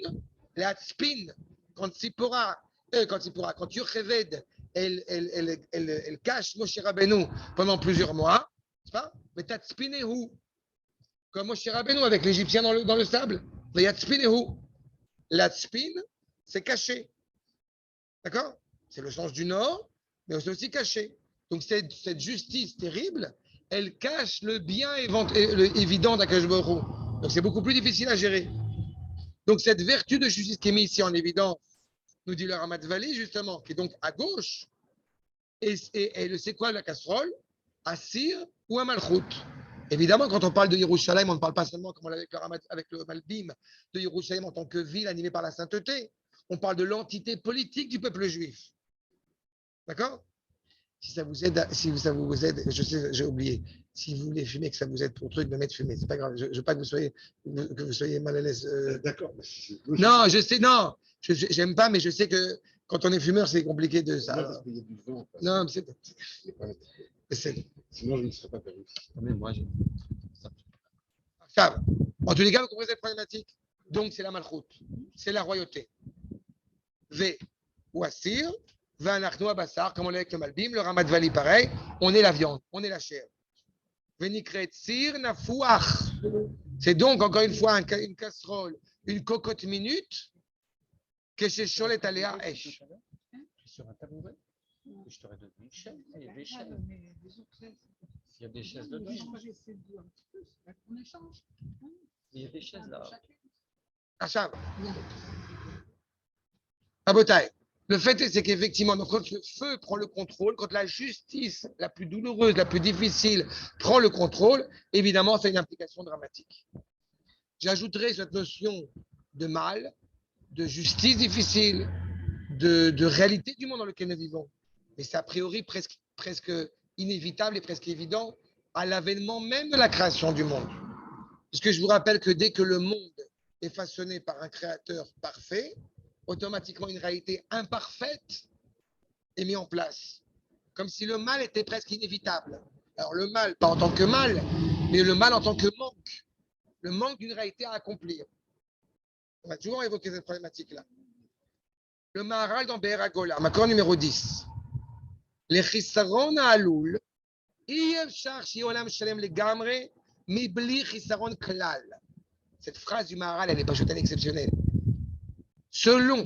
les Hatspin, quand Yocheved, elle cache Moshe Rabbeinu pendant plusieurs mois, c'est pas? Mais Tatspinehu, comme Moshe Rabbeinu avec l'Égyptien dans le sable. Mais Yatspinehu, l'Hatspin, c'est caché. D'accord? C'est le sens du nord, mais c'est aussi caché. Donc cette justice terrible, elle cache le bien évident d'Akash Baruch Hu. Donc c'est beaucoup plus difficile à gérer. Donc cette vertu de justice qui est mise ici en évidence, nous dit le Ramat Valley justement, qui est donc à gauche, et c'est quoi la casserole? Assir ou à Malchut. Évidemment, quand on parle de Yerushalayim, on ne parle pas seulement, comme on l'a avec le Malbim, de Yerushalayim en tant que ville animée par la sainteté. On parle de l'entité politique du peuple juif. D'accord? Si ça vous aide, je sais, j'ai oublié. Si vous voulez fumer, que ça vous aide pour le truc de mettre fumer, c'est pas grave. Je ne veux pas que vous soyez mal à l'aise. D'accord. Non, je sais, non. J'aime pas, mais je sais que quand on est fumeur, c'est compliqué de ça. Parce qu'il y a du vent. Non, c'est. Sinon, je ne serais pas permis. Mais moi, j'ai Ça, en tous les cas, vous comprenez cette problématique. Donc, c'est la malchoute, c'est la royauté. V ou Assir, Vanachno Abassar, comme on l'a avec le Malbim, le Ramat Vali, pareil, on est la viande, on est la chair. Venikret Sir Nafouach. C'est donc, encore une fois, une casserole, une cocotte minute, que chez Cholet Aléa Esh. sur un tabouret. Je t'aurais donné une chaise. Il y a des chaises. Il y a des chaises dedans. On échange. Il y a des chaises là. Achab. Abotai. Le fait est, c'est qu'effectivement, quand le feu prend le contrôle, quand la justice la plus douloureuse, la plus difficile prend le contrôle, évidemment, ça a une implication dramatique. J'ajouterai cette notion de mal, de justice difficile, de réalité du monde dans lequel nous vivons. Mais c'est a priori presque inévitable et presque évident à l'avènement même de la création du monde. Puisque je vous rappelle que dès que le monde est façonné par un créateur parfait, automatiquement une réalité imparfaite est mise en place. Comme si le mal était presque inévitable. Alors le mal, pas en tant que mal, mais le mal en tant que manque. Le manque d'une réalité à accomplir. On va toujours évoquer cette problématique-là. Le Maharal dans Be'er HaGola, accord numéro 10. Les chisaron ha'alul, אי-אפשר שיהיה עולם שלם לגמרי מבלי חיסרון כלל. Cette phrase du Maharal, elle n'est pas juste exceptionnelle. Selon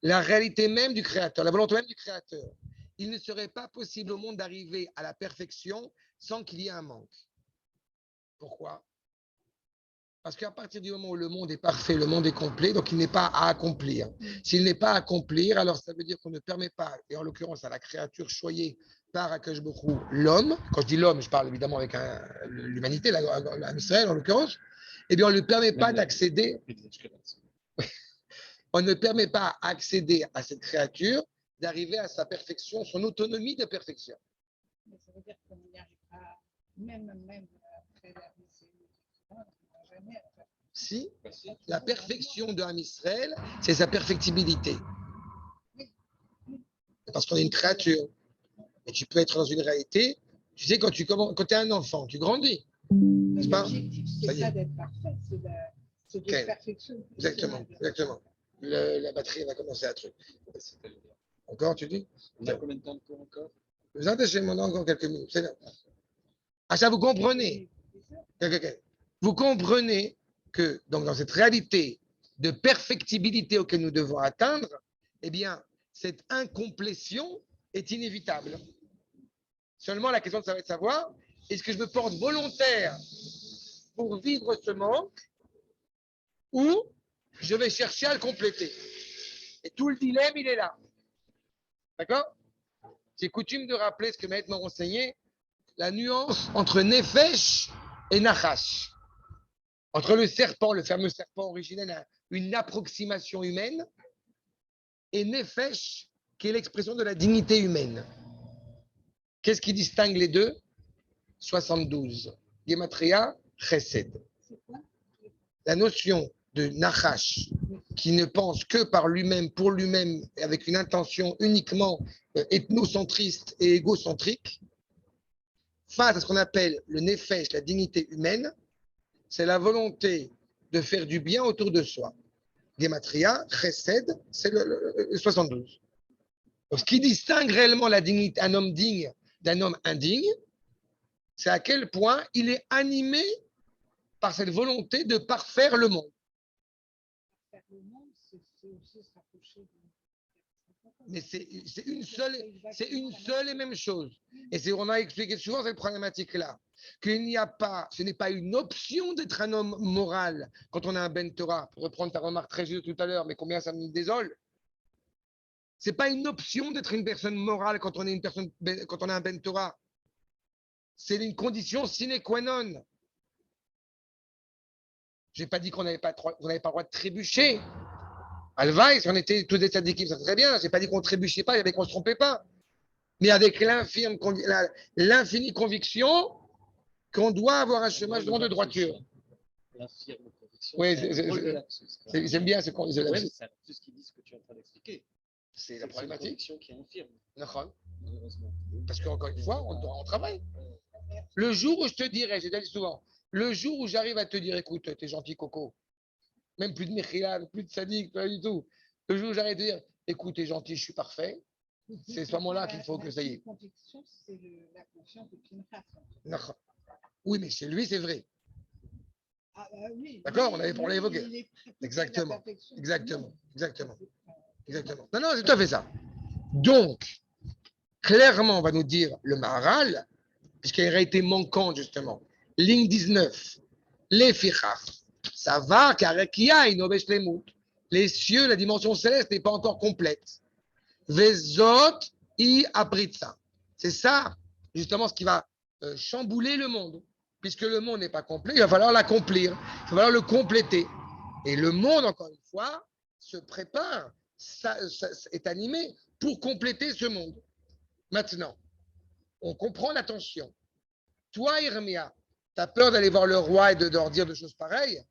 la réalité même du Créateur, la volonté même du Créateur, il ne serait pas possible au monde d'arriver à la perfection sans qu'il y ait un manque. Pourquoi? Parce qu'à partir du moment où le monde est parfait, le monde est complet, donc il n'est pas à accomplir. S'il n'est pas à accomplir, alors ça veut dire qu'on ne permet pas, et en l'occurrence à la créature choyée par Akash Borou, l'homme, quand je dis l'homme, je parle évidemment avec l'humanité, l'Israël en l'occurrence, eh bien on ne lui permet pas d'accéder, on ne permet pas accéder à cette créature d'arriver à sa perfection, son autonomie de perfection. Mais ça veut dire qu'on n'y arrive pas Même après la lycée, on n'a jamais. Si, la perfection de Ham Israël, c'est sa perfectibilité. Parce qu'on est une créature. Et tu peux être dans une réalité. Tu sais, quand tu es un enfant, tu grandis. N'est-ce pas? L'objectif, Ça c'est y est. pas d'être parfait, c'est de Ok. perfectionner. Exactement, exactement. La batterie va commencer à truc. Encore, tu dis? On a combien de temps de cours encore? Vous attachez mon encore quelques minutes. C'est bien. Ah, ça, vous comprenez? Ok. Vous comprenez que donc, dans cette réalité de perfectibilité auquel nous devons atteindre, eh bien, cette incomplétion est inévitable. Seulement, la question, ça va être de savoir, est-ce que je me porte volontaire pour vivre ce manque ou je vais chercher à le compléter? Et tout le dilemme, il est là. D'accord? C'est coutume de rappeler ce que Maître m'a renseigné, la nuance entre Nefesh et Nachash. Entre le serpent, le fameux serpent originel, une approximation humaine, et Nefesh, qui est l'expression de la dignité humaine. Qu'est-ce qui distingue les deux? 72. Gematria, Chesed. La notion de Nachash, qui ne pense que par lui-même, pour lui-même, avec une intention uniquement ethnocentriste et égocentrique, face à ce qu'on appelle le Nefesh, la dignité humaine, c'est la volonté de faire du bien autour de soi. Gematria, Chesed, c'est le 72. Donc, ce qui distingue réellement la dignité, un homme digne d'un homme indigne, c'est à quel point il est animé par cette volonté de parfaire le monde. Mais c'est une seule et même chose. Et c'est on a expliqué souvent cette problématique-là, qu'il n'y a pas, ce n'est pas une option d'être un homme moral quand on a un Ben Torah, pour reprendre ta remarque très juste tout à l'heure, mais combien ça me désole. C'est pas une option d'être une personne morale quand on est une personne, quand on a un Ben Torah. C'est une condition sine qua non. Je n'ai pas dit qu'on n'avait pas, vous n'avez pas le droit de trébucher. Alvaï, si on était tous des tzadikim, ça serait bien. Je n'ai pas dit qu'on ne trébuchait pas, qu'on ne se trompait pas. Mais avec l'infinie conviction qu'on doit avoir un chemin de droiture. L'infirme conviction. Oui, j'aime bien ce qu'on dit. Oui, c'est tout ce qu'ils disent que tu es en train d'expliquer. C'est la problématique. C'est une conviction qui est infirme. Malheureusement. Parce qu'encore une fois, on travaille. Le jour où je te dirai, j'ai dit souvent, le jour où j'arrive à te dire, écoute, t'es gentil, Coco, même plus de Mechila, plus de Sadik, pas du tout. Le jour où j'arrive à te dire, écoute, t'es gentil, je suis parfait, c'est ce moment-là qu'il faut que ça y est. La conviction, c'est la conscience de Pinchas. Oui, mais chez lui, c'est vrai. Ah, oui, d'accord, on l'a évoqué. Exactement. Non, c'est tout à fait ça. Donc, clairement, on va nous dire le Maharal, puisqu'il aurait été manquant, justement. Ligne 19. Les fichach. Ça va, car les cieux, la dimension céleste n'est pas encore complète. Vezot i abritza. C'est ça, justement, ce qui va chambouler le monde. Puisque le monde n'est pas complet, il va falloir l'accomplir. Il va falloir le compléter. Et le monde, encore une fois, se prépare, ça est animé pour compléter ce monde. Maintenant, on comprend l'attention. Toi, Irmia, tu as peur d'aller voir le roi et de leur dire de choses pareilles,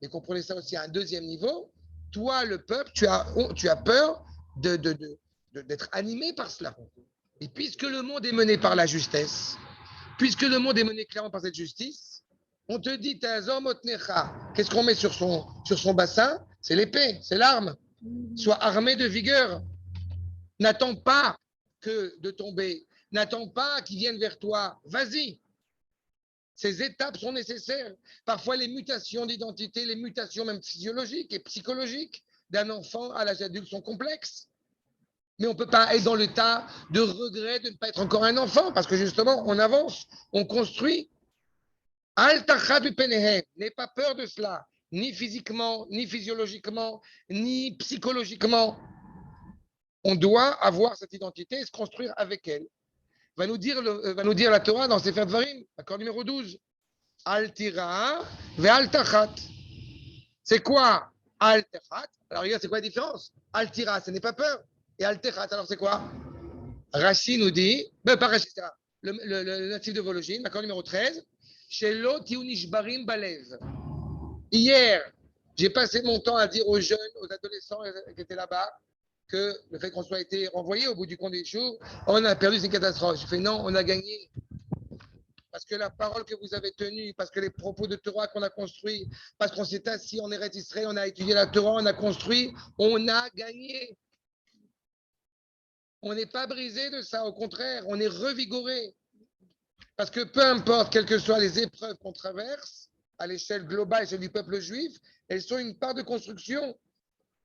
mais comprenez ça aussi à un deuxième niveau. Toi, le peuple, tu as peur d'être animé par cela. Et puisque le monde est mené par la justesse, puisque le monde est mené clairement par cette justice, on te dit, qu'est-ce qu'on met sur son bassin? C'est l'épée, c'est l'arme. Sois armé de vigueur. N'attends pas de tomber. N'attends pas qu'ils viennent vers toi. Vas-y. Ces étapes sont nécessaires. Parfois, les mutations d'identité, les mutations même physiologiques et psychologiques d'un enfant à l'âge adulte sont complexes. Mais on ne peut pas être dans l'état de regret de ne pas être encore un enfant, parce que justement, on avance, on construit. N'aie pas peur de cela, ni physiquement, ni physiologiquement, ni psychologiquement. On doit avoir cette identité et se construire avec elle. Va nous dire la Torah dans Sefer Dvarim, accord numéro 12. Al tira ve'al tachat. C'est quoi al tachat? Alors regarde, c'est quoi la différence? Al tira, ce n'est pas peur. Et al tachat, alors c'est quoi? Rashi nous dit, pas Rashi, le natif de Vologine, accord numéro 13. Chez l'Otiou Nishbarim Balev. Hier, j'ai passé mon temps à dire aux jeunes, aux adolescents qui étaient là-bas, que le fait qu'on soit été renvoyé au bout du compte des jours, on a perdu, c'est une catastrophe. Je fais non, on a gagné. Parce que la parole que vous avez tenue, parce que les propos de Torah qu'on a construits, parce qu'on s'est assis en Eretz Israël, on a étudié la Torah, on a construit, on a gagné. On n'est pas brisé de ça, au contraire, on est revigoré. Parce que peu importe, quelles que soient les épreuves qu'on traverse, à l'échelle globale, celle du peuple juif, elles sont une part de construction.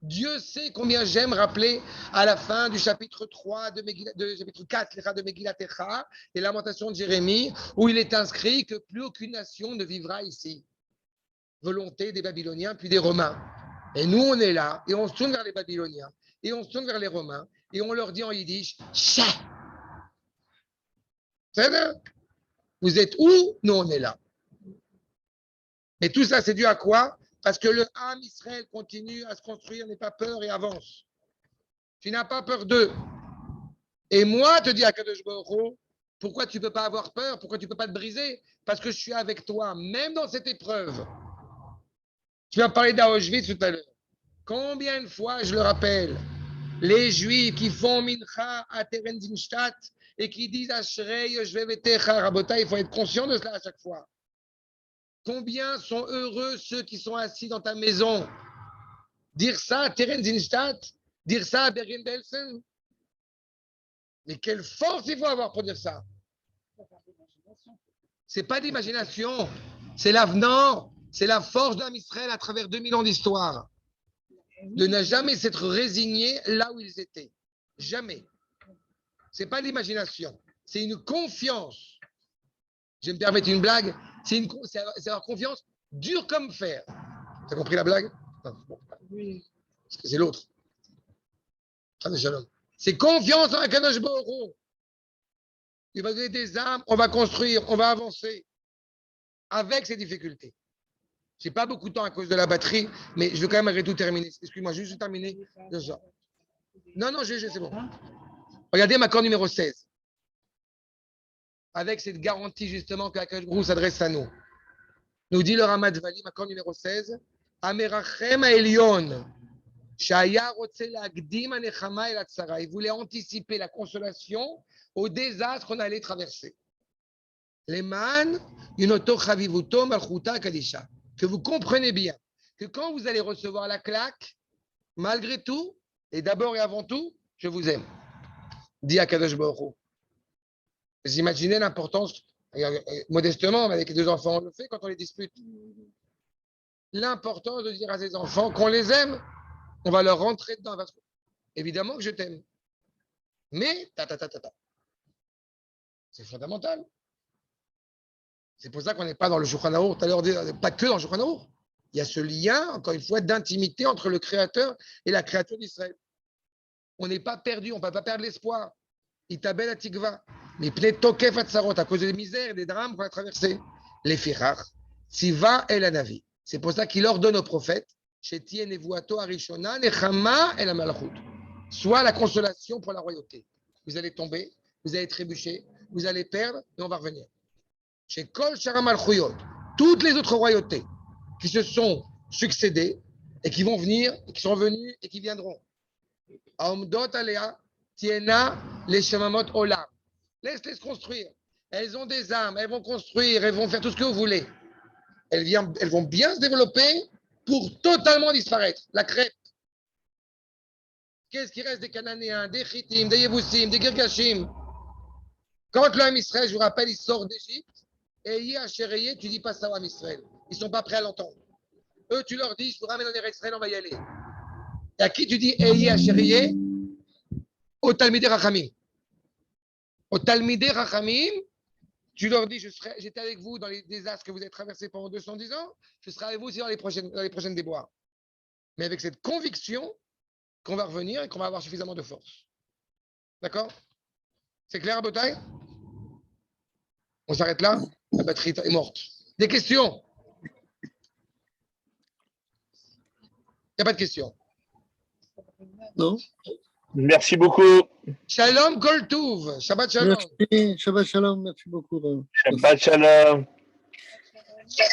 Dieu sait combien j'aime rappeler à la fin du chapitre 3 de chapitre 4 de Megillat Echa, les lamentations de Jérémie, où il est inscrit que plus aucune nation ne vivra ici. Volonté des Babyloniens puis des Romains. Et nous, on est là, et on se tourne vers les Babyloniens, et on se tourne vers les Romains, et on leur dit en yiddish, Chè. C'est vrai? Vous êtes où? Nous, on est là. Mais tout ça, c'est dû à quoi? Parce que le Ham Israël continue à se construire, n'aie pas peur et avance. Tu n'as pas peur d'eux. Et moi, te dis Akadosh Baruch Hu, pourquoi tu ne peux pas avoir peur? Pourquoi tu ne peux pas te briser? Parce que je suis avec toi, même dans cette épreuve. Tu as parlé d'Auschwitz tout à l'heure. Combien de fois, je le rappelle, les Juifs qui font Mincha à Terenzinstadt et qui disent Ashrei Yoshvei Vetecha, Rabota, il faut être conscient de cela à chaque fois. Combien sont heureux ceux qui sont assis dans ta maison? Dire ça à Terenzinstadt, dire ça à Bergen-Belsen. Mais quelle force il faut avoir pour dire ça? C'est pas d'imagination, c'est l'avenant, c'est la force d'Am Israël à travers 2000 ans d'histoire. De ne jamais s'être résigné là où ils étaient. Jamais. C'est pas l'imagination, c'est une confiance. Je vais me permettre une blague, c'est avoir confiance dure comme fer. Tu as compris la blague? Non, bon. Oui. Parce que c'est l'autre. C'est confiance en Akadosh Baruch Hu. Il va donner des armes, on va construire, on va avancer avec ces difficultés. Je n'ai pas beaucoup de temps à cause de la batterie, mais je veux quand même malgré tout terminer. Excuse-moi, juste terminer. Non, c'est bon. Regardez ma corde numéro 16. Avec cette garantie justement que Akadosh Baruch Hu s'adresse à nous. Nous dit le Ramat Vali, ma corde numéro 16. Amerachem Elion. Il voulait anticiper la consolation au désastre qu'on allait traverser. Que vous comprenez bien que quand vous allez recevoir la claque, malgré tout, et d'abord et avant tout, je vous aime. Dit Akadosh Baruch Hu. Vous imaginez l'importance, modestement, mais avec les deux enfants, on le fait quand on les dispute. L'importance de dire à ses enfants qu'on les aime. On va leur rentrer dedans. Évidemment que je t'aime. Mais, c'est fondamental. C'est pour ça qu'on n'est pas dans le Shulchan Arour. Tout à l'heure, pas que dans le Shulchan Arour. Il y a ce lien, encore une fois, d'intimité entre le Créateur et la créature d'Israël. On n'est pas perdu, on ne peut pas perdre l'espoir. Itabel Atikva. Mais pnei tokef atzarot, à cause des misères et des drames qu'on a traversés. Les firach, Siva el Anavi. C'est pour ça qu'il ordonne aux prophètes soit la consolation pour la royauté. Vous allez tomber, vous allez trébucher, vous allez perdre, et on va revenir. Chez Kol Sharam al-Khuyot, toutes les autres royautés qui se sont succédées et qui vont venir, et qui sont venues et qui viendront. Aomdot Alea, Tiena, les Shemamot Olam. Laisse-les construire. Elles ont des âmes, elles vont construire, elles vont faire tout ce que vous voulez. Elles vont bien se développer pour totalement disparaître. La crêpe. Qu'est-ce qui reste des Cananéens, des Chittim, des Yébussim, des Girgashim? Quand l'homme Israël, je vous rappelle, il sort d'Égypte, et Ashereye, tu dis pas ça au Ham Israël. Ils ne sont pas prêts à l'entendre. Eux, tu leur dis, je vous ramène en Eretz Israël, on va y aller. Et à qui tu dis, Eye Ashereye? Au Talmidei Rachamim. Au Talmidei Rachamim, tu leur dis, j'étais avec vous dans les désastres que vous avez traversés pendant 210 ans, je serai avec vous aussi dans les prochaines déboires. Mais avec cette conviction qu'on va revenir et qu'on va avoir suffisamment de force. D'accord? C'est clair, Botaï? On s'arrête là? La batterie est morte. Des questions? Il n'y a pas de questions. Non. Merci beaucoup. Shalom Kol Tuv. Shabbat Shalom. Merci, Shabbat Shalom, merci beaucoup. Shabbat Shalom.